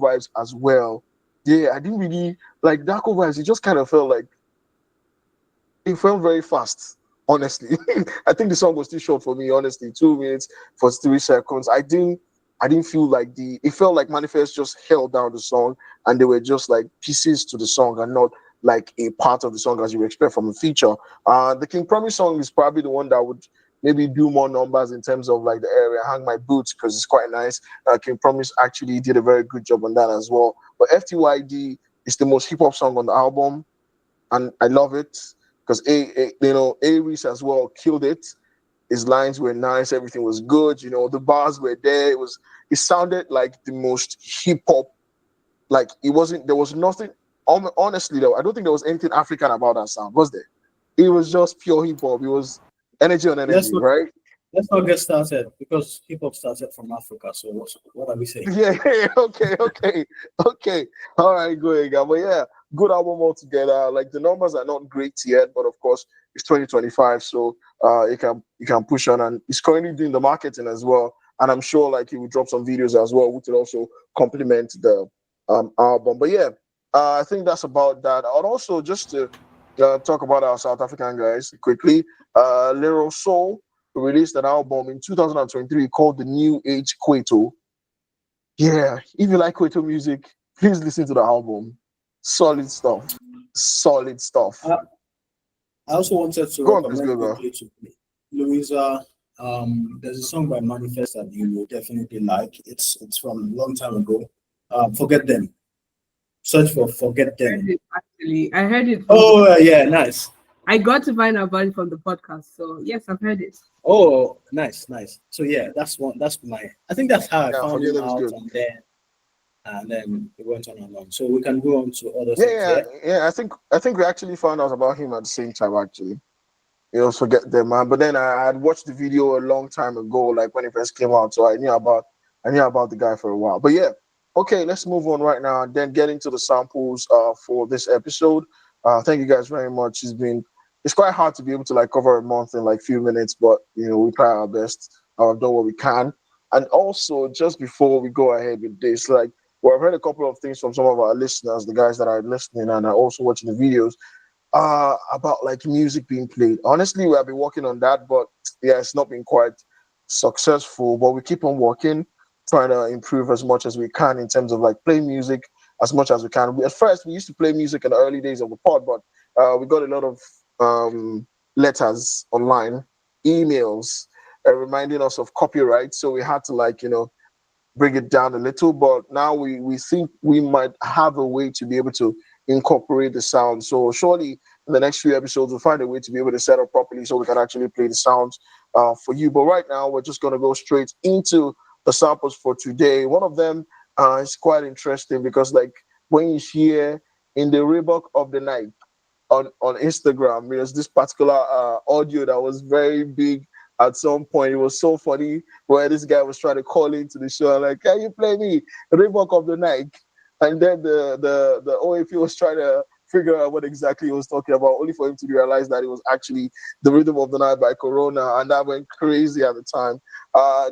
Vibes as well. Yeah, I didn't really like Darko Vibes. It just kind of felt like it felt very fast, honestly. I think the song was too short for me, honestly. 2 minutes for 3 seconds. I didn't feel like it felt like Manifest just held down the song and they were just like pieces to the song and not like a part of the song as you would expect from a feature. The King Promise song is probably the one that would maybe do more numbers in terms of like the area, Hang My Boots, because it's quite nice. King Promise actually did a very good job on that as well. But FTYD is the most hip hop song on the album and I love it because Aries as well killed it. His lines were nice, everything was good. The bars were there. It sounded like the most hip hop. Like it wasn't. There was nothing. Honestly, though, I don't think there was anything African about that sound. Was there? It was just pure hip hop. It was energy on Let's energy, not right? let's not get started because hip hop started from Africa. So what are we saying? Yeah, yeah, okay, okay, okay. All right, go ahead, guy. But yeah, good album altogether. Like the numbers are not great yet, but of course it's 2025, so you can push on, and he's currently doing the marketing as well. And I'm sure like he will drop some videos as well, which will also complement the album. But yeah, I think that's about that. I'd also just to talk about our South African guys quickly. Little Soul released an album in 2023 called The New Age Quato. Yeah, if you like Quato music, please listen to the album. Solid stuff. Solid stuff. I, I also wanted to Go on, please recommend go, go. quickly to Louisa. There's a song by Manifest that you will definitely like. It's from a long time ago. Forget Them. Search for Forget Heard Them. it actually. I heard it from the. Oh yeah, nice. I got to find out about it from the podcast. So yes, I've heard it. Oh, nice, nice. So yeah, that's one. That's my. I think that's how I Yeah, found forget him them is out, good. and then it went on and on. So we can go on to other Yeah, things. yeah, Yeah. yeah. I think we actually found out about him at the same time actually. Forget them, man. But then I had watched the video a long time ago, like when it first came out. So I knew about the guy for a while. But yeah, okay, let's move on right now and then get into the samples for this episode. Thank you guys very much. It's quite hard to be able to like cover a month in like few minutes, but we try our best. Done what we can. And also, just before we go ahead with this, like, well, I've heard a couple of things from some of our listeners, the guys that are listening and are also watching the videos about like music being played. Honestly, we have been working on that, but yeah, it's not been quite successful. But we keep on working, trying to improve as much as we can in terms of like playing music as much as we can. At first, we used to play music in the early days of the pod, but we got a lot of letters online, emails, reminding us of copyright. So we had to like bring it down a little, but now we think we might have a way to be able to incorporate the sound. So surely in the next few episodes we'll find a way to be able to set up properly so we can actually play the sounds for you. But right now we're just going to go straight into the samples for today. One of them is quite interesting because like when you hear in the Reebok of the night on Instagram. There's this particular audio that was very big at some point. It was so funny where this guy was trying to call into the show like, "Can you play me Reebok of the Night?" And then the OAP was trying to figure out what exactly he was talking about, only for him to realize that it was actually the Rhythm of the Night by Corona, and that went crazy at the time.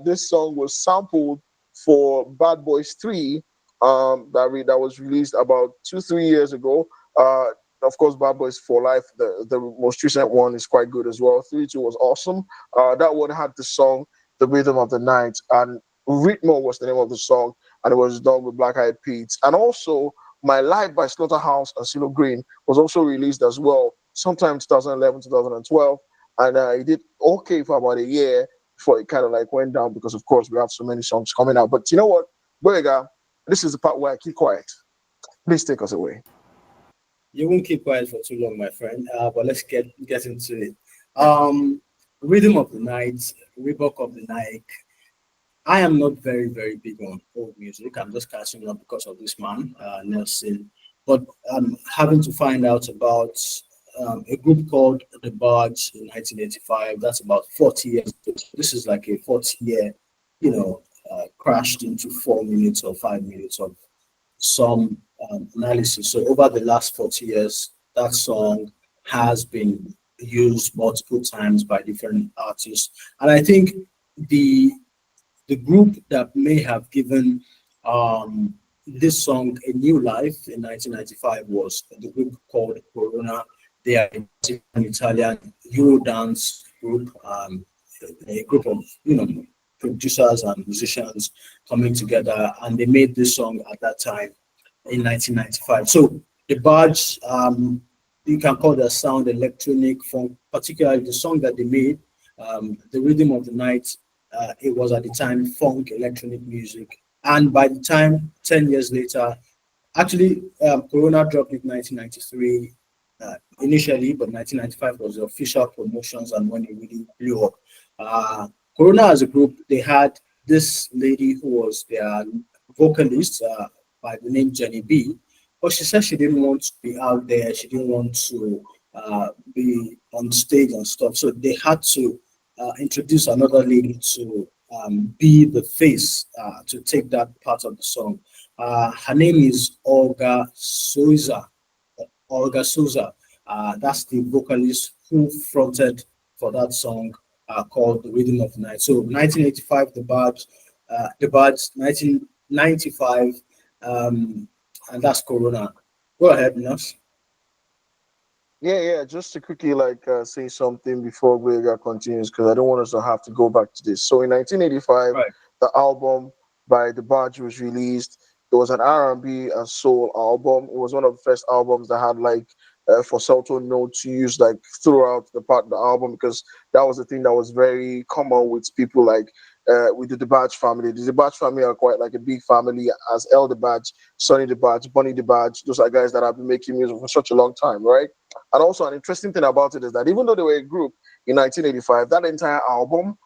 This song was sampled for Bad Boys 3 that was released about 2-3 years ago. of course, Bad Boys for Life, the most recent one is quite good as well. 3-2 was awesome. That one had the song The Rhythm of the Night, and Ritmo was the name of the song, and it was done with Black Eyed Peas. And also, My Life by Slaughterhouse and CeeLo Green was also released as well, sometime 2011, 2012. And it did okay for about a year before it kind of like went down because, of course, we have so many songs coming out. But you know what, Boyega, this is the part where I keep quiet. Please take us away. You won't keep quiet for too long, my friend. But let's get into it. Um, Rhythm of the Night, Reebok of the Night. I am not very big on old music. I'm just catching up because of this man, Nelson. But I'm having to find out about a group called Debarge in 1985. That's about 40 years. This is like a 40-year, crashed into 4 minutes or 5 minutes of some analysis. So over the last 40 years, that song has been used multiple times by different artists. And I think the the group that may have given this song a new life in 1995 was the group called Corona. They are an Italian Eurodance group, a group of producers and musicians coming together, and they made this song at that time in 1995. So the Barge, you can call that sound electronic funk, particularly the song that they made, The Rhythm of the Night. It was at the time funk electronic music. And by the time, 10 years later, actually, Corona dropped it in 1993 initially, but 1995 was the official promotions and when it really blew up. Corona as a group, they had this lady who was their vocalist by the name Jenny B. But she said she didn't want to be out there. She didn't want to be on stage and stuff. So they had to introduce another lady to be the face to take that part of the song. Her name is Olga Souza. Olga Souza. That's the vocalist who fronted for that song called The Rhythm of the Night. So 1985, the Bards, 1995, and that's Corona. Go ahead, Nas. Yeah. Just to quickly say something before Vega continues, because I don't want us to have to go back to this. So in 1985, Right. the album by The Barge was released. It was an R&B and soul album. It was one of the first albums that had falsetto notes used throughout the part of the album, because that was the thing that was very common with people with the Debarge family. The Debarge family are quite like a big family, as El Debarge, Sonny Debarge, Bonnie Debarge. Those are guys that have been making music for such a long time, right? And also an interesting thing about it is that even though they were a group in 1985, that entire album,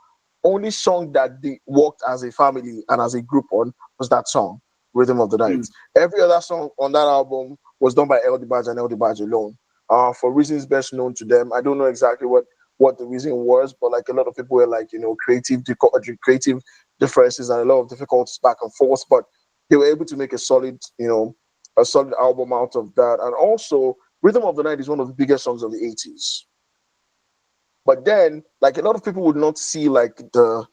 only song that they worked as a family and as a group on was that song, Rhythm of the Night. Mm. Every other song on that album was done by El Debarge and El Debarge alone. For reasons best known to them. I don't know exactly what the reason was, but a lot of people were creative differences and a lot of difficulties back and forth, but they were able to make a solid album out of that. And also, Rhythm of the Night is one of the biggest songs of the 80s. But then, a lot of people would not see the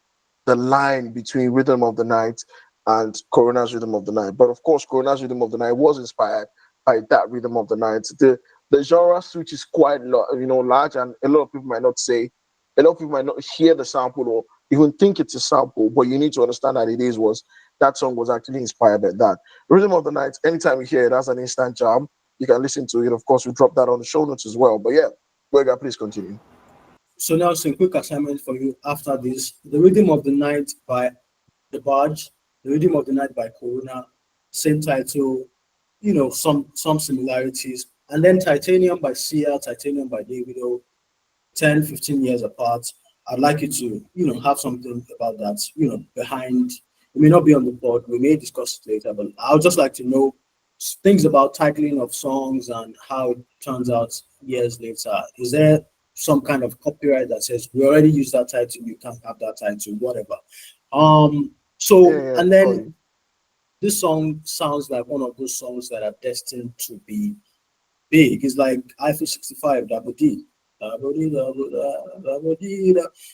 line between Rhythm of the Night and Corona's Rhythm of the Night. But of course, Corona's Rhythm of the Night was inspired by that Rhythm of the Night. The genre switch is quite large, and a lot of people might not hear the sample or even think it's a sample, but you need to understand that that song was actually inspired by that. Rhythm of the Night, anytime you hear it, that's an instant jam. You can listen to it. Of course, we drop that on the show notes as well. But yeah, Wega, please continue. So now some quick assignment for you after this. The Rhythm of the Night by The Barge, The Rhythm of the Night by Corona, same title, some similarities. And then Titanium by Sia, Titanium by Davido, 10, 15 years apart. I'd like you to, have something about that, behind. It may not be on the board. We may discuss it later, but I would just like to know things about titling of songs and how it turns out years later. Is there some kind of copyright that says we already use that title, you can't have that title, whatever? And then Sorry. this song sounds like one of those songs that are destined to be big. It's like iPhone 65, Double D.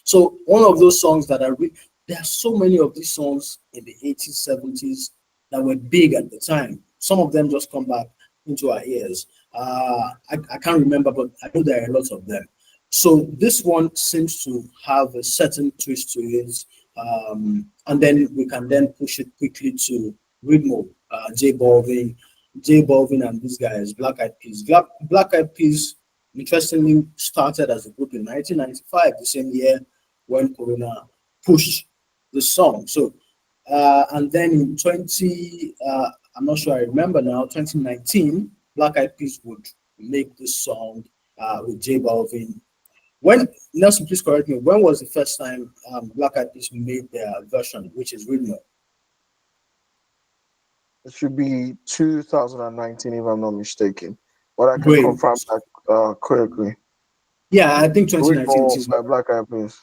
So one of those songs that there are so many of these songs in the 80s, 70s that were big at the time. Some of them just come back into our ears. I can't remember, but I know there are lots of them. So this one seems to have a certain twist to it, and then we can then push it quickly to Rhythmo, J Balvin, and these guys, Black Eyed Peas. Black Eyed Peas, interestingly, started as a group in 1995, the same year when Corona pushed the song. So, and then in 20, I'm not sure I remember now, 2019, Black Eyed Peas would make this song with J Balvin. When Nelson, please correct me. When was the first time Black Eyed Peas made their version, which is Rhythm? It should be 2019, if I'm not mistaken. But I can Great. confirm that quickly. Yeah, I think Read 2019 more is. by Black Eyed Peas.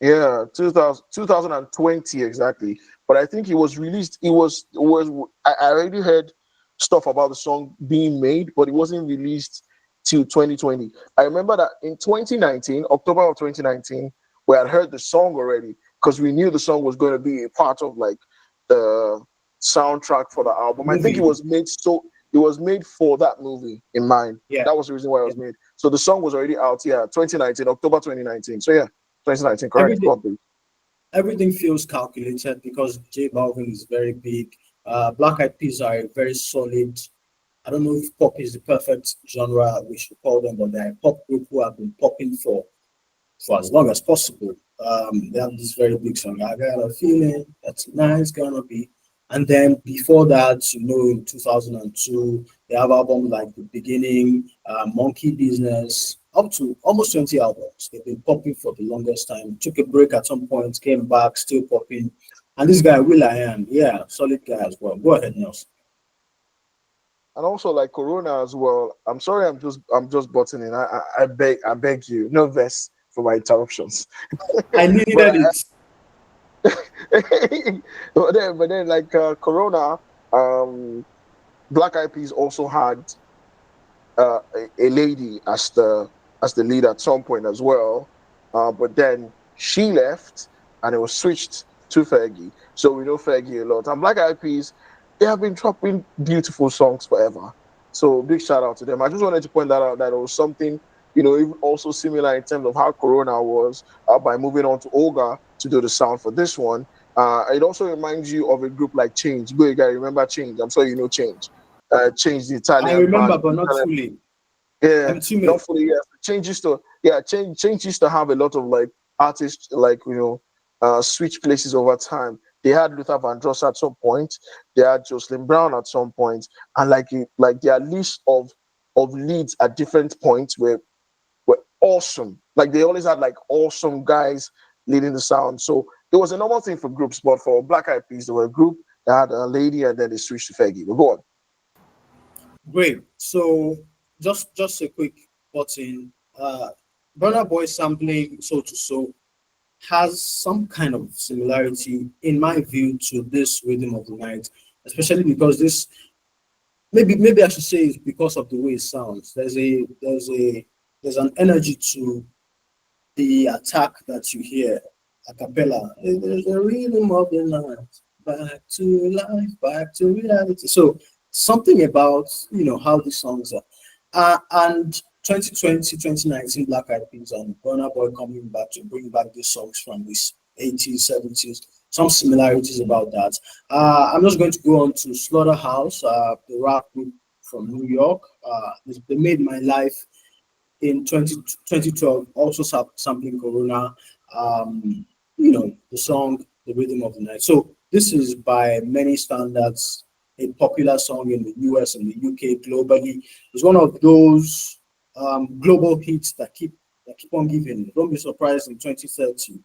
Yeah, 2020 exactly. But I think it was released. I already heard stuff about the song being made, but it wasn't released till 2020. I remember that in 2019, October of 2019, we had heard the song already because we knew the song was going to be a part of like the soundtrack for the album. I think Movie. it was made for that movie in mind. Yeah, That was the reason why it yeah. was made. So the song was already out, yeah, 2019, October 2019. So yeah, 2019, correct. Everything, Go on, please. everything feels calculated because J Balvin is very big. Black Eyed Peas are a very solid. I don't know if pop is the perfect genre we should call them, but they're a pop group who have been popping for as long as possible. They have this very big song, I got a feeling that tonight's gonna be. And then before that, in 2002, they have albums like The Beginning, Monkey Business, up to almost 20 albums. They've been popping for the longest time. Took a break at some point, came back, still popping. And this guy, Will I Am, yeah, solid guy as well. Go ahead, Nelson. And also like Corona as well. I'm sorry, I'm just butting in. I beg you, no verse for my interruptions. I needed but it. but then like Corona, um, Black Eyed Peas also had a lady as the lead at some point as well. But then she left and it was switched to Fergie. So we know Fergie a lot. And Black Eyed Peas, they have been dropping beautiful songs forever. So big shout out to them. I just wanted to point that out that it was something, also similar in terms of how Corona was by moving on to Olga to do the sound for this one. It also reminds you of a group like Change. Go, you guys remember Change? I'm sure you know Change. Change, the I Italian remember, band. but not fully. Yeah, I'm too not many. fully. Yeah, change used to have a lot of like artists like switch places over time. They had Luther Vandross at some point. They had Jocelyn Brown at some point, and like their list of leads at different points were awesome. Like they always had like awesome guys leading the sound. So it was a normal thing for groups, but for Black Eyed Peas, they were a group that had a lady, and then they switched to Fergie. But go on. Great. So just a quick button. Burna Boy sampling so to so has some kind of similarity, in my view, to this rhythm of the night, especially because this maybe I should say it's because of the way it sounds. There's an energy to the attack that you hear a cappella. There's a rhythm of the night, back to life, back to reality. So something about how the songs are. And 2020, 2019, Black Eyed Peas and Burna Boy coming back to bring back these songs from this 80s, 70s. Some similarities about that. I'm just going to go on to Slaughterhouse, the rap group from New York. They made my life in 2012, also sampling Corona, the song The Rhythm of the Night. So this is by many standards a popular song in the US and the UK globally. It's one of those global hits that keep on giving. Don't be surprised in 2030,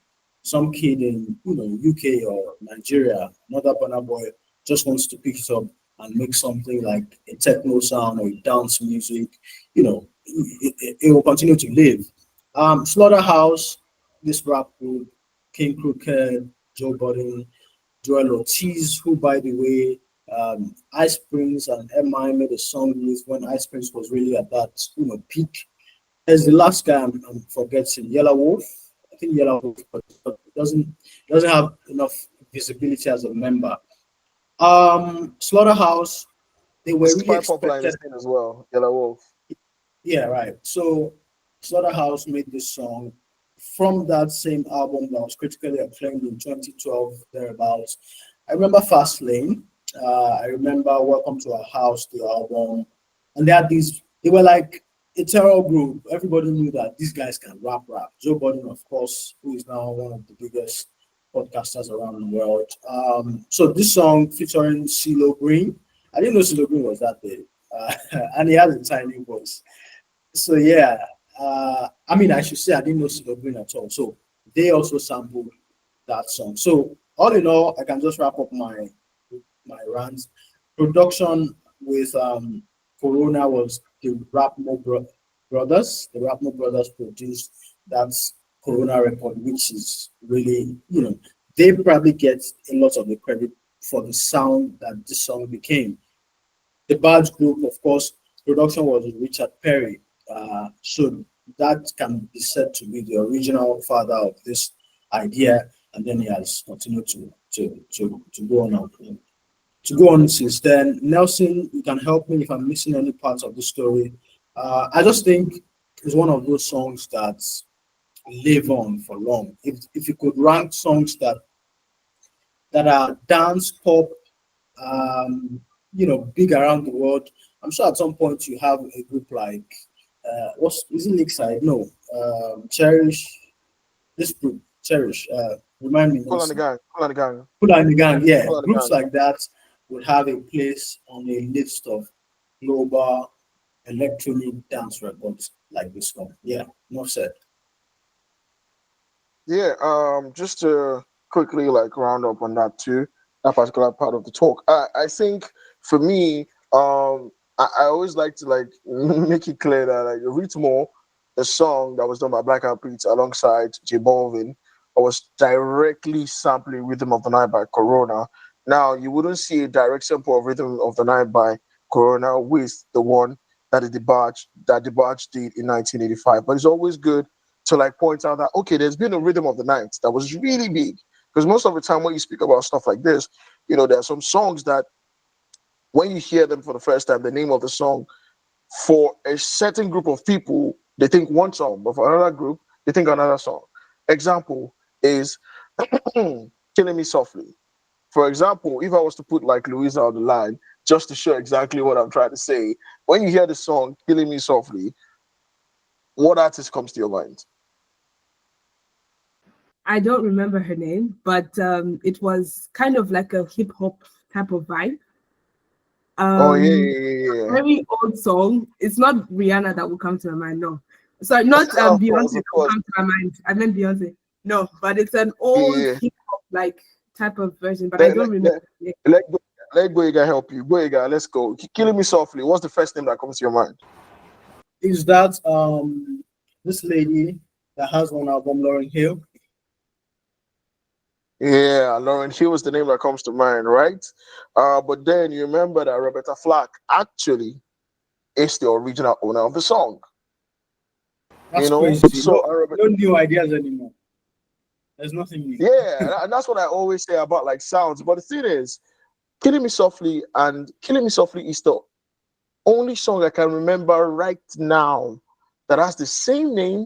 some kid in UK or Nigeria, another Burna Boy, just wants to pick it up and make something like a techno sound or dance music. It will continue to live. Slaughterhouse, this rap group, King Crooked, Joe Budden, Joel Ortiz, who, by the way, Ice Prince and MI made a song with when Ice Prince was really at that peak. As the last guy I'm forgetting, Yellow Wolf. I think Yellow Wolf, but doesn't have enough visibility as a member. Slaughterhouse, they were It's really quite popular in the expected. scene as well. Yellow Wolf. Yeah, right. So Slaughterhouse made this song from that same album that was critically acclaimed in 2012, thereabouts. I remember Fast Lane. I remember Welcome to Our House, the album. And they had these, they were like a terror group. Everybody knew that these guys can rap. Joe Budden, of course, who is now one of the biggest podcasters around the world. So this song featuring CeeLo Green. I didn't know CeeLo Green was that big. And he has a tiny voice. So yeah, I mean, I should say I didn't know Silver Green at all. So they also sampled that song. So all in all, I can just wrap up my rants. Production with Corona was the Brothers. The Rapmo Brothers produced that Corona record, which is really, they probably get a lot of the credit for the sound that the song became. The Debarge Group, of course, production was with Richard Perry. So that can be said to be the original father of this idea, and then he has continued to go on to go on since then. Nelson, you can help me if I'm missing any parts of the story. I just think it's one of those songs that live on for long. If you could rank songs that are dance pop, big around the world. I'm sure at some point you have a group like what's is it Lakeside? No, Cherish. This group, Cherish. Remind me, Cool on the Nelson. gang, cool on the gang, Put on the gang. Yeah, cool on the groups gang. like that would have a place on a list of global electronic dance records like this one. Yeah, enough said. Yeah, just to quickly like round up on that too, that particular part of the talk. I think for me, I always like to like make it clear that like Ritmo, the song that was done by Black Eyed Peas alongside J Balvin, was directly sampling Rhythm of the Night by Corona. Now you wouldn't see a direct sample of Rhythm of the Night by Corona with the one that Debarge did in 1985, but it's always good to like point out that okay, there's been a rhythm of the night that was really big. Because most of the time when you speak about stuff like this, there are some songs that when you hear them for the first time, the name of the song for a certain group of people, they think one song, but for another group, they think another song. Example is Killing Me Softly. For example, if I was to put like Louisa on the line, just to show exactly what I'm trying to say, when you hear the song Killing Me Softly, what artist comes to your mind? I don't remember her name, but it was kind of like a hip hop type of vibe. Oh yeah, Um, yeah, yeah, yeah. Very old song. It's not Rihanna that will come to my mind. No, sorry, not Of Beyonce course, that of will course. come to my mind. I meant Beyonce. No, but it's an Yeah, old yeah. hip hop like type of version. But I Let, don't let, remember. let, The name. let, go, let Goiga help you. Goiga, let's go. Killing Me Softly. What's the first name that comes to your mind? Is that this lady that has one album, Lauren Hill? Yeah, Lauren Hill is the name that comes to mind, right? But then you remember that Roberta Flack actually is the original owner of the song. That's crazy. So No, no new ideas anymore. There's nothing new. yeah, and that's what I always say about like sounds. But the thing is, Killing Me Softly is the only song I can remember right now that has the same name,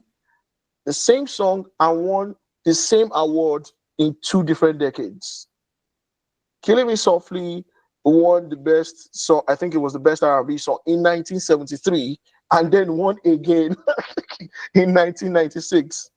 the same song, and won the same award in two different decades. Killing Me Softly won the best song, I think it was the best R&B song in 1973, and then won again in 1996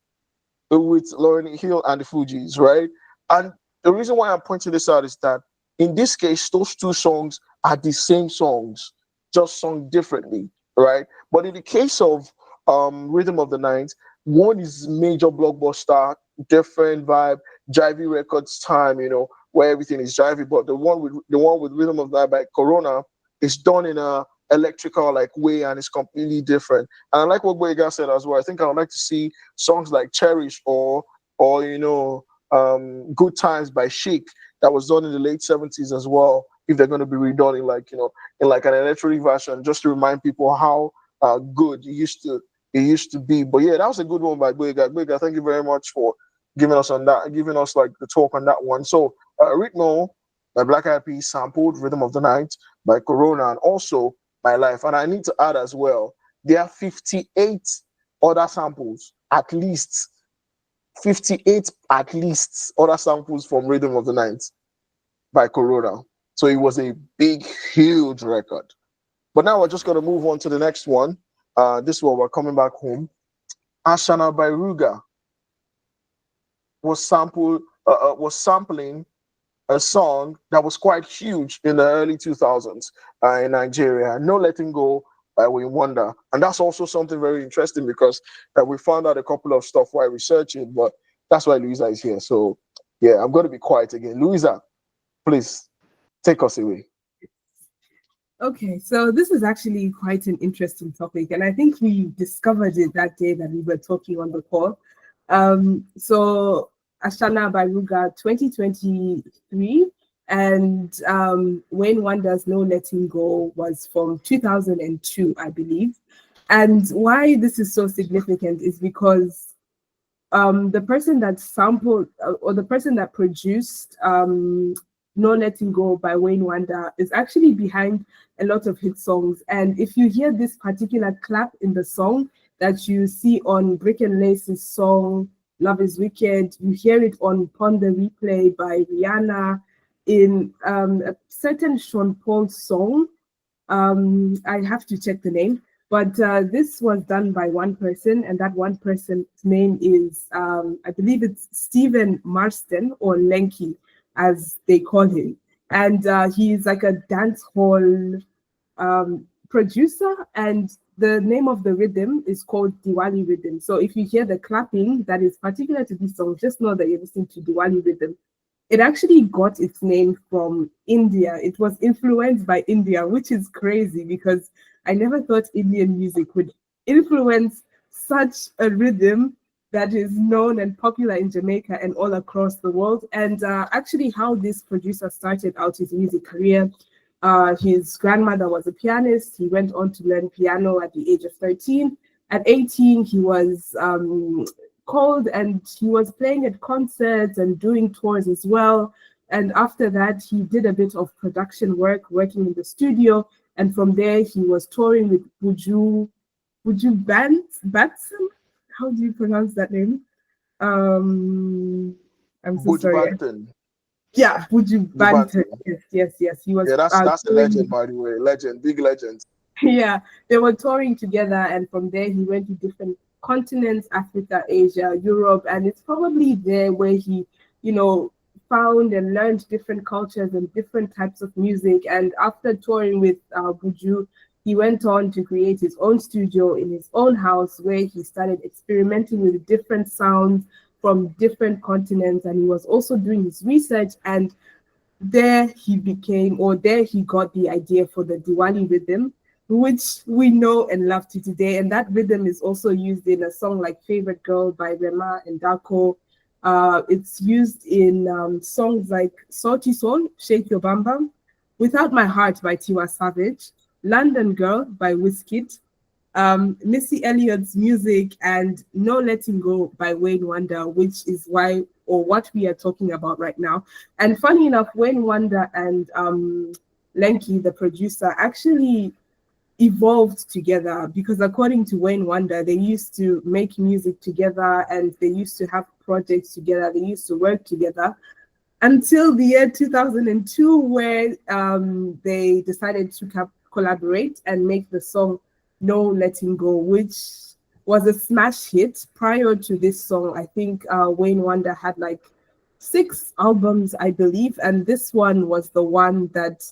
with Lauryn Hill and the Fugees, right? And the reason why I'm pointing this out is that in this case, those two songs are the same songs, just sung differently, right? But in the case of Rhythm of the Night, one is major blockbuster, different vibe, Jivey Records time, where everything is jivey. But the one with Rhythm of the Night by Corona is done in a electrical like way and it's completely different. And I like what Boyega said as well. I think I would like to see songs like Cherish or Good Times by Chic that was done in the late 70s as well. If they're going to be redone in like an electronic version, just to remind people how good it used to be. But yeah, that was a good one by Boyega. Boyega, thank you very much for giving us like the talk on that one. So Ritmo by Black Eyed Peas sampled Rhythm of the Night by Corona and also My Life. And I need to add as well there are 58 other samples, at least 58 at least other samples from Rhythm of the Night by Corona. So it was a big, huge record. But now we're just going to move on to the next one. This one, we're coming back home. Ashana by Ruga was sampling a song that was quite huge in the early 2000s in Nigeria, No Letting Go by Wayne Wonder. And that's also something very interesting because we found out a couple of stuff while researching, but that's why Louisa is here. So yeah, I'm going to be quiet again. Louisa, please take us away. Okay, so this is actually quite an interesting topic, and I think we discovered it that day that we were talking on the call. So Ashana by Ruga 2023, and Wayne Wonder's No Letting Go was from 2002, I believe. And why this is so significant is because the person that sampled or the person that produced No Letting Go by Wayne Wonder is actually behind a lot of hit songs. And if you hear this particular clap in the song that you see on Brick and Lace's song Love is Wicked, you hear it on Pon the Replay by Rihanna, in a certain Sean Paul song. I have to check the name, but this was done by one person, and that one person's name is, I believe it's Stephen Marston, or Lenky, as they call him. And he's like a dance hall producer, and the name of the rhythm is called Diwali rhythm. So if you hear the clapping that is particular to this song, just know that you're listening to Diwali rhythm. It actually got its name from India. It was influenced by India, which is crazy because I never thought Indian music would influence such a rhythm that is known and popular in Jamaica and all across the world. And actually how this producer started out his music career. His grandmother was a pianist. He went on to learn piano at the age of 13. At 18, he was called and he was playing at concerts and doing tours as well. And after that, he did a bit of production work, working in the studio. And from there, he was touring with Buju Batson. How do you pronounce that name? I'm so Buju sorry. Banton. Yeah, Buju Banton. Yes. He was. Yeah, that's a legend, by the way. Legend, big legend. Yeah, they were touring together, and from there he went to different continents: Africa, Asia, Europe, and it's probably there where he, found and learned different cultures and different types of music. And after touring with Buju, he went on to create his own studio in his own house where he started experimenting with different sounds from different continents. And he was also doing his research, and there he got the idea for the Diwali rhythm, which we know and love to today. And that rhythm is also used in a song like Favorite Girl by Rema and Darko. It's used in songs like Salty Soul, Shake Your Bam Bam, Without My Heart by Tiwa Savage, London Girl by Wizkid, Missy Elliott's Music, and No Letting Go by Wayne Wonder, which is what we are talking about right now. And funny enough, Wayne Wonder and Lenky, the producer, actually evolved together because according to Wayne Wonder, they used to make music together and they used to have projects together. They used to work together until the year 2002, where they decided to collaborate and make the song No Letting Go, which was a smash hit. Prior to this song, I think Wayne Wonder had like 6 albums, I believe, and this one was the one that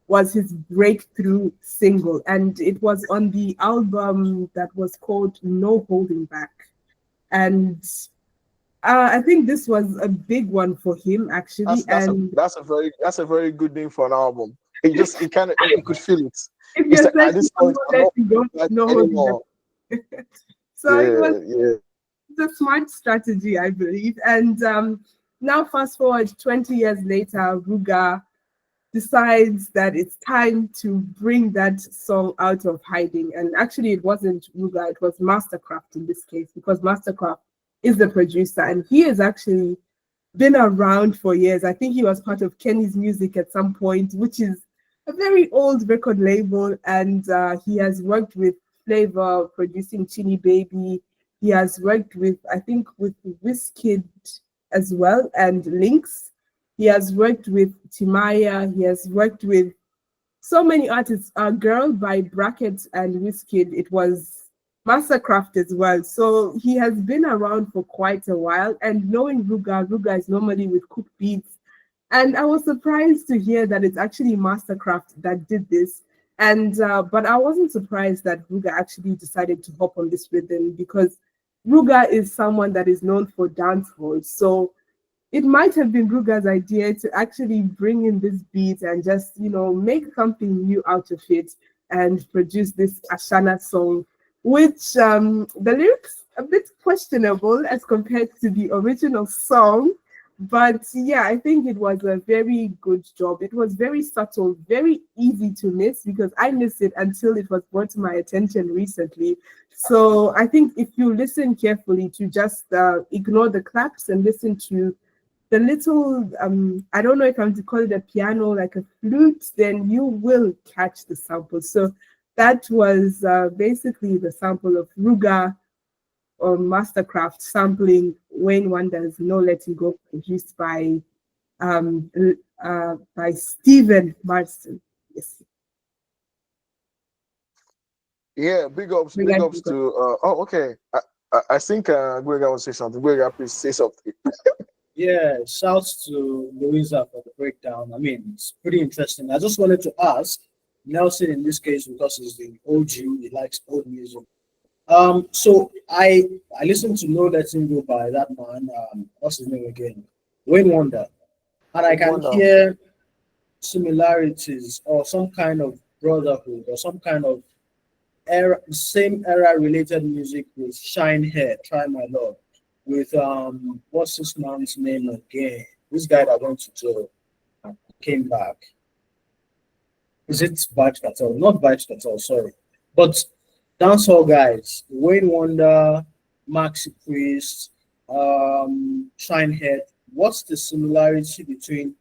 was his breakthrough single, and it was on the album that was called No Holding Back. And I think this was a big one for him, actually. That's a very good name for an album. You could feel it. If you're Like, at this point, I'm not anymore. So yeah, it was a smart strategy, I believe. And now fast forward 20 years later, Ruga decides that it's time to bring that song out of hiding. And actually it wasn't Ruga, it was Mastercraft in this case, because Mastercraft is the producer and he has actually been around for years. I think he was part of Kenny's Music at some point, which is a very old record label, and he has worked with Flavor producing Chini Baby. He has worked with, I think, with Wizkid as well and Lynx. He has worked with Timaya. He has worked with so many artists. Girl by Brackets and Wizkid. It was Mastercraft as well. So he has been around for quite a while. And knowing Ruga is normally with Cook Beats. And I was surprised to hear that it's actually Mastercraft that did this. And but I wasn't surprised that Ruga actually decided to hop on this rhythm because Ruga is someone that is known for dancehall. So it might have been Ruga's idea to actually bring in this beat and just, make something new out of it and produce this Ashana song, which the lyrics a bit questionable as compared to the original song. But yeah, I think it was a very good job. It was very subtle, very easy to miss because I missed it until it was brought to my attention recently. So I think if you listen carefully to just ignore the claps and listen to the little I don't know if I'm to call it a piano, like a flute, then you will catch the sample. So that was basically the sample of Ruga or Mastercraft sampling Wayne Wonder's No Letting Go, produced by Stephen Marston. Yes. Yeah, big Ruga, ups to. Oh, okay. I think Gwega will say something. Gwega, please say something. Yeah, shouts to Louisa for the breakdown. I mean, it's pretty interesting. I just wanted to ask Nelson in this case because he's the OG, he likes old music. So I listened to No Letting Go by that man. What's his name again? Wayne Wonder, and I can Wonder. hear similarities or some kind of brotherhood or some kind of era, same era related music with Shine Hair, Try My Love, with what's this man's name again? This guy that went to jail and came back. Is it Bite Cartel? Not Bite Cartel, sorry. But dancehall guys, Wayne Wonder, Maxi Priest, Shinehead. What's the similarity between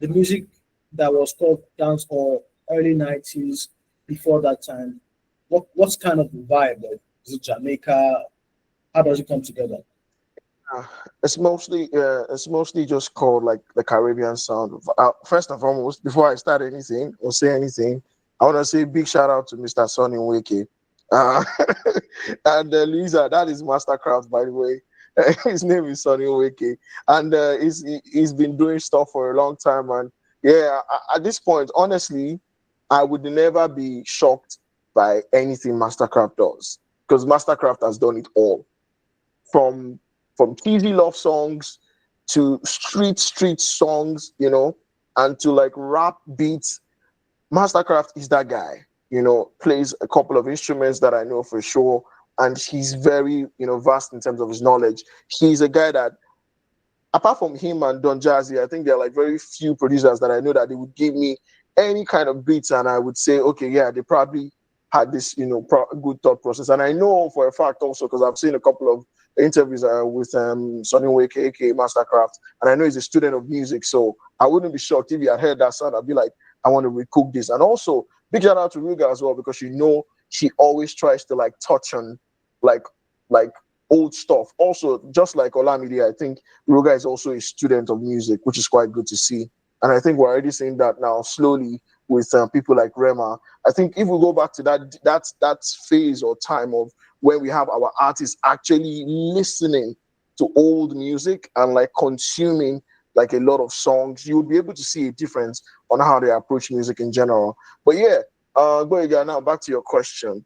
the music that was called dancehall early 90s before that time? What's kind of the vibe? Like, is it Jamaica? How does it come together? Uh, it's mostly just called like the Caribbean sound. First and foremost, before I start anything or say anything, I want to say big shout out to Mr. Sonny Wiki. Uh, and Lisa, that is Mastercraft, by the way. His name is Sonny Wiki, and he's been doing stuff for a long time. And yeah, at this point, honestly, I would never be shocked by anything Mastercraft does because Mastercraft has done it all from cheesy love songs to street songs, and to like rap beats. Mastercraft is that guy, plays a couple of instruments that I know for sure, and he's very, vast in terms of his knowledge. He's a guy that, apart from him and Don Jazzy, I think there are like very few producers that I know that they would give me any kind of beats and I would say, okay, yeah, they probably had this, good thought process. And I know for a fact also because I've seen a couple of interviews with Sonny Wake, aka Mastercraft, and I know he's a student of music, so I wouldn't be shocked if he had heard that sound. I'd be like, I want to recook this. And also, big shout out to Ruga as well because she always tries to like touch on like like old stuff. Also, just like Olamide, I think Ruga is also a student of music, which is quite good to see. And I think we're already seeing that now slowly with people like Rema. I think if we go back to that phase or time of when we have our artists actually listening to old music and like consuming like a lot of songs, you would be able to see a difference on how they approach music in general. But yeah, go again now. Back to your question.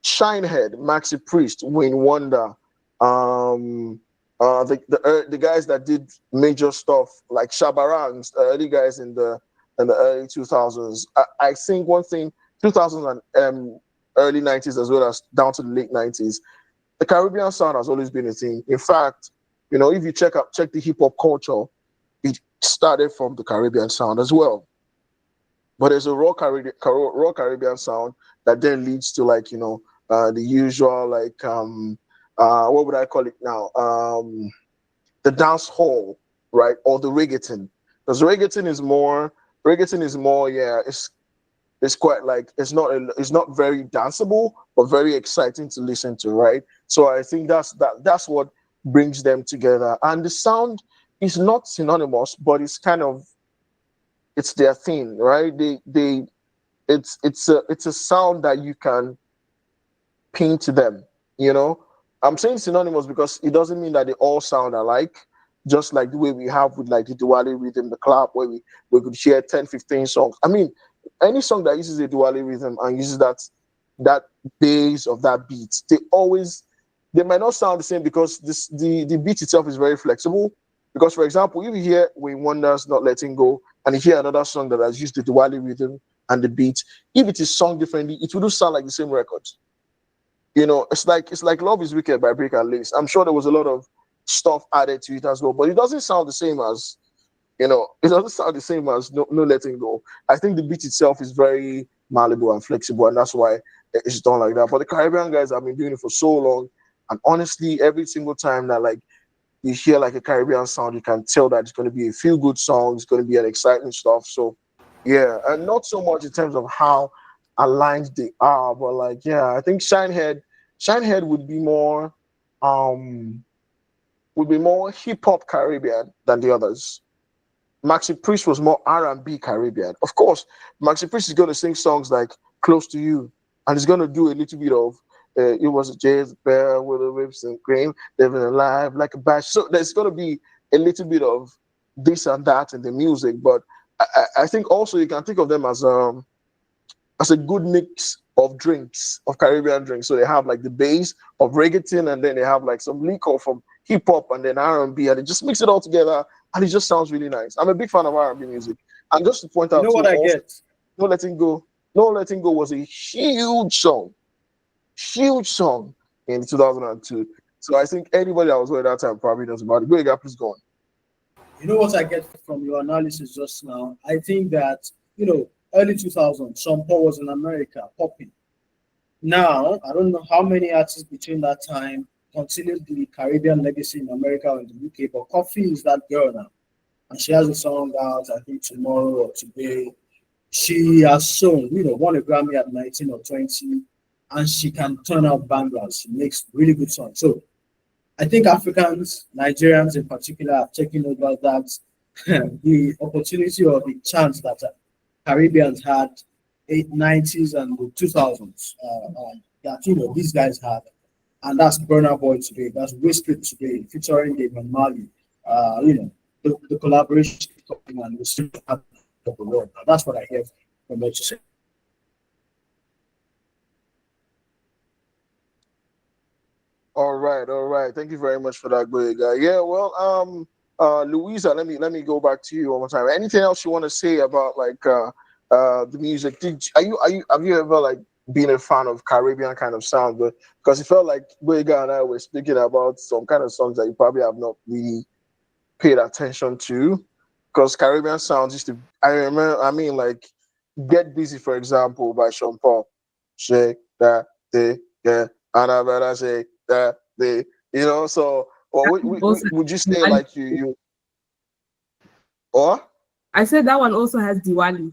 Shinehead, Maxi Priest, Wayne Wonder, the guys that did major stuff like Shabarangs, the early guys in the early 2000s. I think one thing, 2000s and early 90s as well as down to the late 90s, the Caribbean sound has always been a thing. In fact, if you check the hip hop culture, it started from the Caribbean sound as well. But there's a raw Caribbean sound that then leads to like the usual like what would I call it now, the dance hall, right, or the reggaeton, because reggaeton is more, yeah, is quite like it's not very danceable, but very exciting to listen to, right? So I think that's what brings them together. And the sound is not synonymous, but it's kind of it's their thing, right? They it's a sound that you can pin to them, you know. I'm saying synonymous because it doesn't mean that they all sound alike, just like the way we have with like the Diwali rhythm, the clap, where we could share 10, 15 songs. I mean, any song that uses a Diwali rhythm and uses that bass of that beat, they might not sound the same because the beat itself is very flexible. Because for example, if you hear Wayne Wonder's Not Letting Go and you hear another song that has used the Diwali rhythm and the beat, if it is sung differently, it will sound like the same record. You know, it's like Love Is Wicked by Brick and Lace. I'm sure there was a lot of stuff added to it as well, but it doesn't sound the same as, it doesn't sound the same as No Letting Go. I think the beat itself is very malleable and flexible, and that's why it's done like that. But the Caribbean guys have been doing it for so long, and honestly, every single time that like you hear like a Caribbean sound, you can tell that it's going to be a feel good song, it's going to be an exciting stuff. So yeah, and not so much in terms of how aligned they are, but like yeah, I think Shinehead um would be more hip hop Caribbean than the others. Maxi Priest was more R&B Caribbean. Of course, Maxi Priest is going to sing songs like "Close to You," and he's going to do a little bit of "It was a Jezebel with the whips and cream, living alive like a bash." So there's going to be a little bit of this and that in the music, but I think also you can think of them as a good mix of drinks, of Caribbean drinks. So they have like the base of reggaeton, and then they have like some liquor from hip hop, and then R&B, and they just mix it all together, and it just sounds really nice. I'm a big fan of R&B music. And just to point You out know too, what I also, get? No Letting Go, No Letting Go was a huge song in 2002. So I think anybody that was there at that time probably knows about it. Go ahead, please go on. You know what I get from your analysis just now? I think that, early 2000s, Sean Paul was in America popping. Now, I don't know how many artists between that time continued the Caribbean legacy in America or in the UK, but Coffee is that girl now. And she has a song out, I think, tomorrow or today. She has shown, won a Grammy at 19 or 20, and she can turn out bangers. She makes really good songs. So I think Africans, Nigerians in particular, have taken over that the opportunity or the chance that Caribbeans had 90s and the 2000s. That these guys had, and that's Burna Boy today, that's Wizkid today, featuring Dave and Marley. The collaboration and the street of the world. That's what I hear from what you say. All right. Thank you very much for that, good guy. Yeah, well, Louisa, let me go back to you one more time. Anything else you want to say about like the music? Are you have you ever like been a fan of Caribbean kind of sound? But because it felt like Boyega and I were speaking about some kind of songs that you probably have not really paid attention to. Because Caribbean sounds used to, I remember, I mean, like Get Busy, for example, by Sean Paul. Shake that, yeah, and I better shake that, so, well, Also, would you say Diwali. like or? I said that one also has Diwali.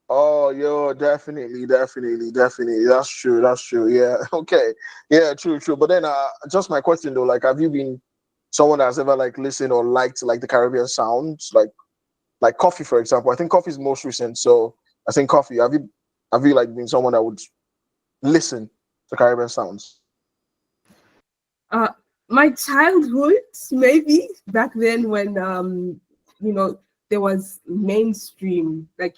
Oh, yo, definitely. That's true. That's true. Yeah. Okay. Yeah. True. But then, just my question though, like, have you been someone that's ever like listened or liked like the Caribbean sounds, like Coffee, for example? I think Coffee is most recent. So I think Coffee. Have you like been someone that would listen to Caribbean sounds? Uh, my childhood, maybe back then when you know, there was mainstream, like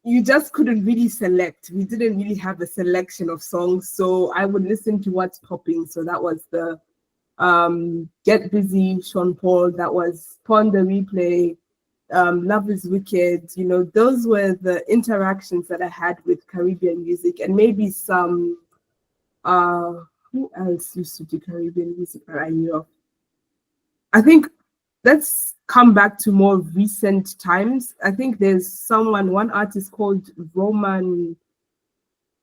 you just couldn't really select. We didn't really have a selection of songs, so I would listen to what's popping. So that was the Get Busy, Sean Paul. That was Pon the Replay. Love is Wicked. You know, those were the interactions that I had with Caribbean music, and maybe some. Who else used to do Caribbean music that I knew of? I think let's come back to more recent times. I think there's one artist called Roman.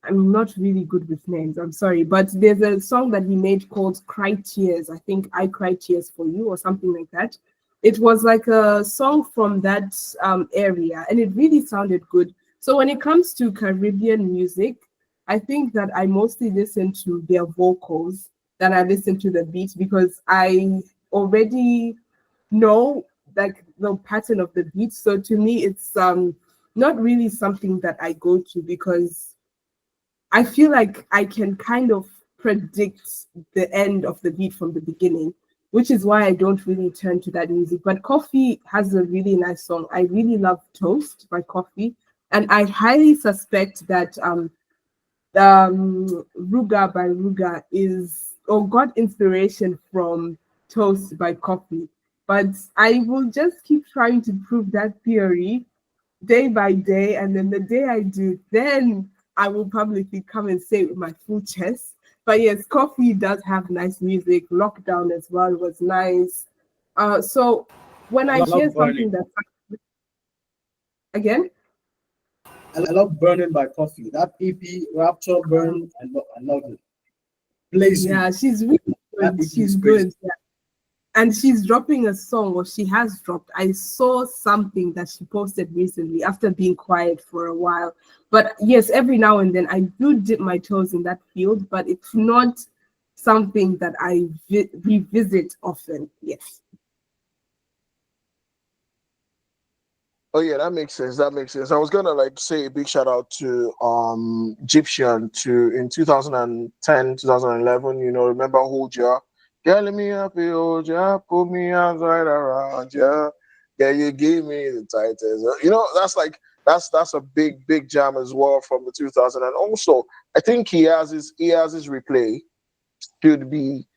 I'm not really good with names, I'm sorry, but there's a song that he made called Cry Tears. I think I Cry Tears for You or something like that. it was like a song from that area, and it really sounded good. So when it comes to Caribbean music, I think that I mostly listen to their vocals than I listen to the beat, because I already know like the pattern of the beat. So to me, it's not really something that I go to, because I feel like I can kind of predict the end of the beat from the beginning, which is why I don't really turn to that music. But Coffee has a really nice song. I really love Toast by Coffee. And I highly suspect that Ruga by Ruga is or got inspiration from Toast by Coffee. But I will just keep trying to prove that theory day by day, and then the day I do, then I will publicly come and say it with my full chest. But yes, Coffee does have nice music. Lockdown as well was nice. So when I I hear love Burning. something that again, I love Burning by Coffee. That EP, Rapture Burn, I love it. Blazing. yeah, she's really That good. EP She's is crazy. good. Yeah. And she's dropping a song, or she has dropped. I saw something that she posted recently after being quiet for a while. But yes, every now and then I do dip my toes in that field, but it's not something that I revisit often. Yes. Oh yeah, that makes sense. That makes sense. I was gonna like say a big shout out to Egyptian to in 2010, 2011. You know, remember Hold Ya? Girl, let me up, hold ya, put me arms right around ya. Yeah, you gave me the tightest. You know, that's like that's a big jam as well from the 2000. And also, I think he has his replay should be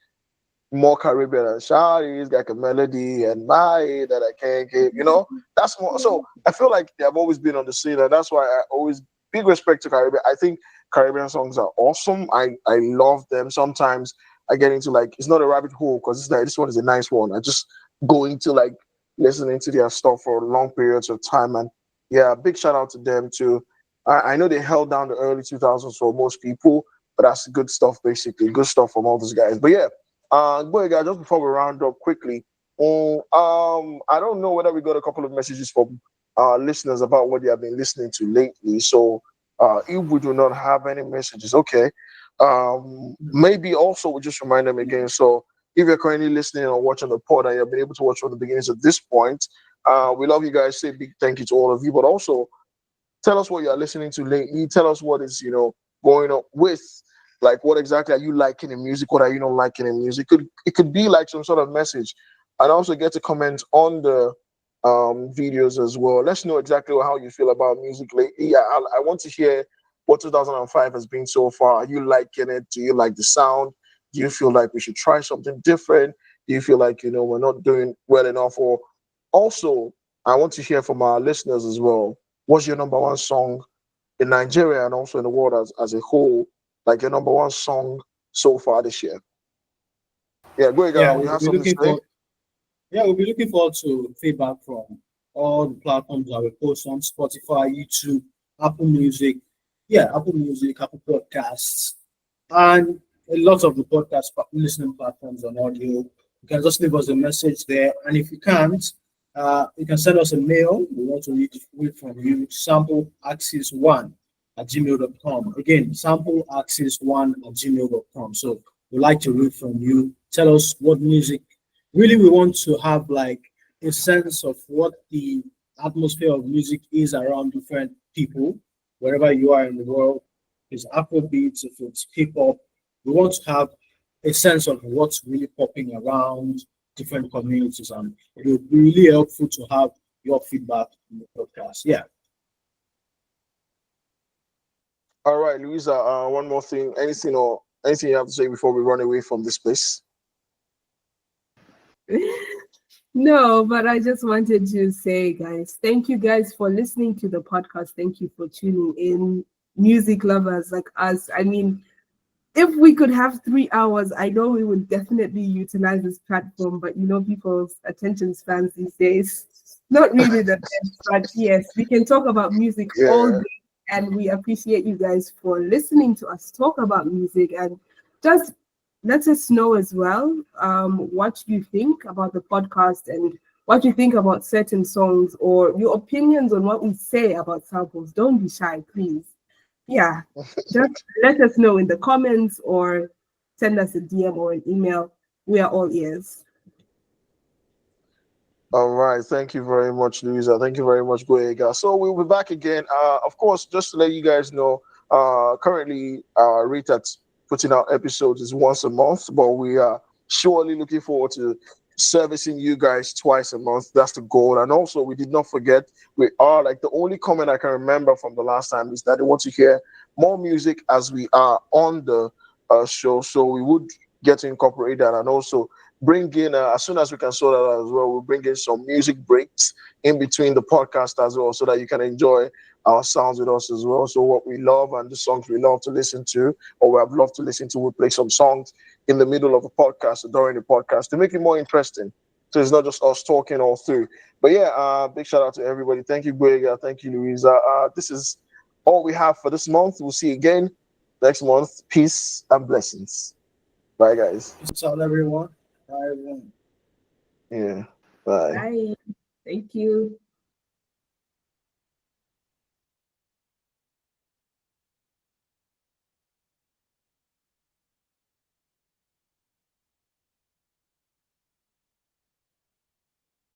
more Caribbean and shawty. He's got a melody and my that I can't give. You know, that's more. So I feel like they have always been on the scene, and that's why I always big respect to Caribbean. I think Caribbean songs are awesome. I love them. Sometimes I get into like it's not a rabbit hole because it's like this one is a nice one. I just go into like listening to their stuff for long periods of time, and yeah, big shout out to them too. I know they held down the early 2000s for most people, but that's good stuff basically. Good stuff from all those guys. But yeah, boy, guys, just before we round up quickly, I don't know whether we got a couple of messages from listeners about what they have been listening to lately. So, if we do not have any messages, okay, maybe also we'll just remind them again. So, if you're currently listening or watching the pod and you've been able to watch from the beginnings at this point, we love you guys. Say big thank you to all of you, but also tell us what you're listening to lately. Tell us what is going on with like what exactly are you liking in music? What are you not liking in music? It could be like some sort of message, and also get to comment on the videos as well. Let's know exactly how you feel about music lately. Yeah, I want to hear what 2005 has been so far. Are you liking it? Do you like the sound? Do you feel like we should try something different? Do you feel like we're not doing well enough? Or also, I want to hear from our listeners as well. What's your number one song in Nigeria and also in the world as a whole, like your number one song so far this year? Yeah, go ahead, Yeah, Gal. You we'll have be something to looking say? for yeah, we'll be looking forward to feedback from all the platforms that we post on Spotify, YouTube, Apple Music, yeah, Apple Music, Apple Podcasts, and a lot of the listening platforms on audio. You can just leave us a message there, and if you can't, you can send us a mail. We want to read from you. Sampleaxis1 at gmail.com. Again, sampleaxis1 at gmail.com. So we'd like to read from you. Tell us what music. Really, we want to have like a sense of what the atmosphere of music is around different people, wherever you are in the world. If it's Afrobeats, if it's hip hop, we want to have a sense of what's really popping around different communities, and it will be really helpful to have your feedback in the podcast. Yeah. All right, Louisa. One more thing. Anything you have to say before we run away from this place? No, but I just wanted to say, guys, thank you guys for listening to the podcast. Thank you for tuning in, music lovers like us. I mean, if we could have 3 hours, I know we would definitely utilize this platform, but people's attention spans these days, not really the best. But yes, we can talk about music all Yeah. day, and we appreciate you guys for listening to us talk about music, and just let us know as well what you think about the podcast and what you think about certain songs or your opinions on what we say about samples. Don't be shy, please. Yeah, just let us know in the comments or send us a DM or an email. We are all ears. All right, thank you very much, Louisa. Thank you very much, Goega. So we'll be back again. Of course, just to let you guys know, currently our rate at putting out episodes is once a month, but we are surely looking forward to servicing you guys twice a month. That's the goal. And also, we did not forget, we are like the only comment I can remember from the last time is that they want to hear more music as we are on the show. So we would get to incorporate that, and also bring in as soon as we can sort that out as well. We'll bring in some music breaks in between the podcast as well, so that you can enjoy our sounds with us as well. So what we love and the songs we love to listen to, or we have loved to listen to, we'll play some songs in the middle of a podcast or during the podcast to make it more interesting. So it's not just us talking all through. But yeah, big shout out to everybody. Thank you, Greg. Thank you, Louisa. This is all we have for this month. We'll see you again next month. Peace and blessings. Bye, guys. Peace out, everyone. Bye, everyone. Yeah. Bye. Bye. Thank you.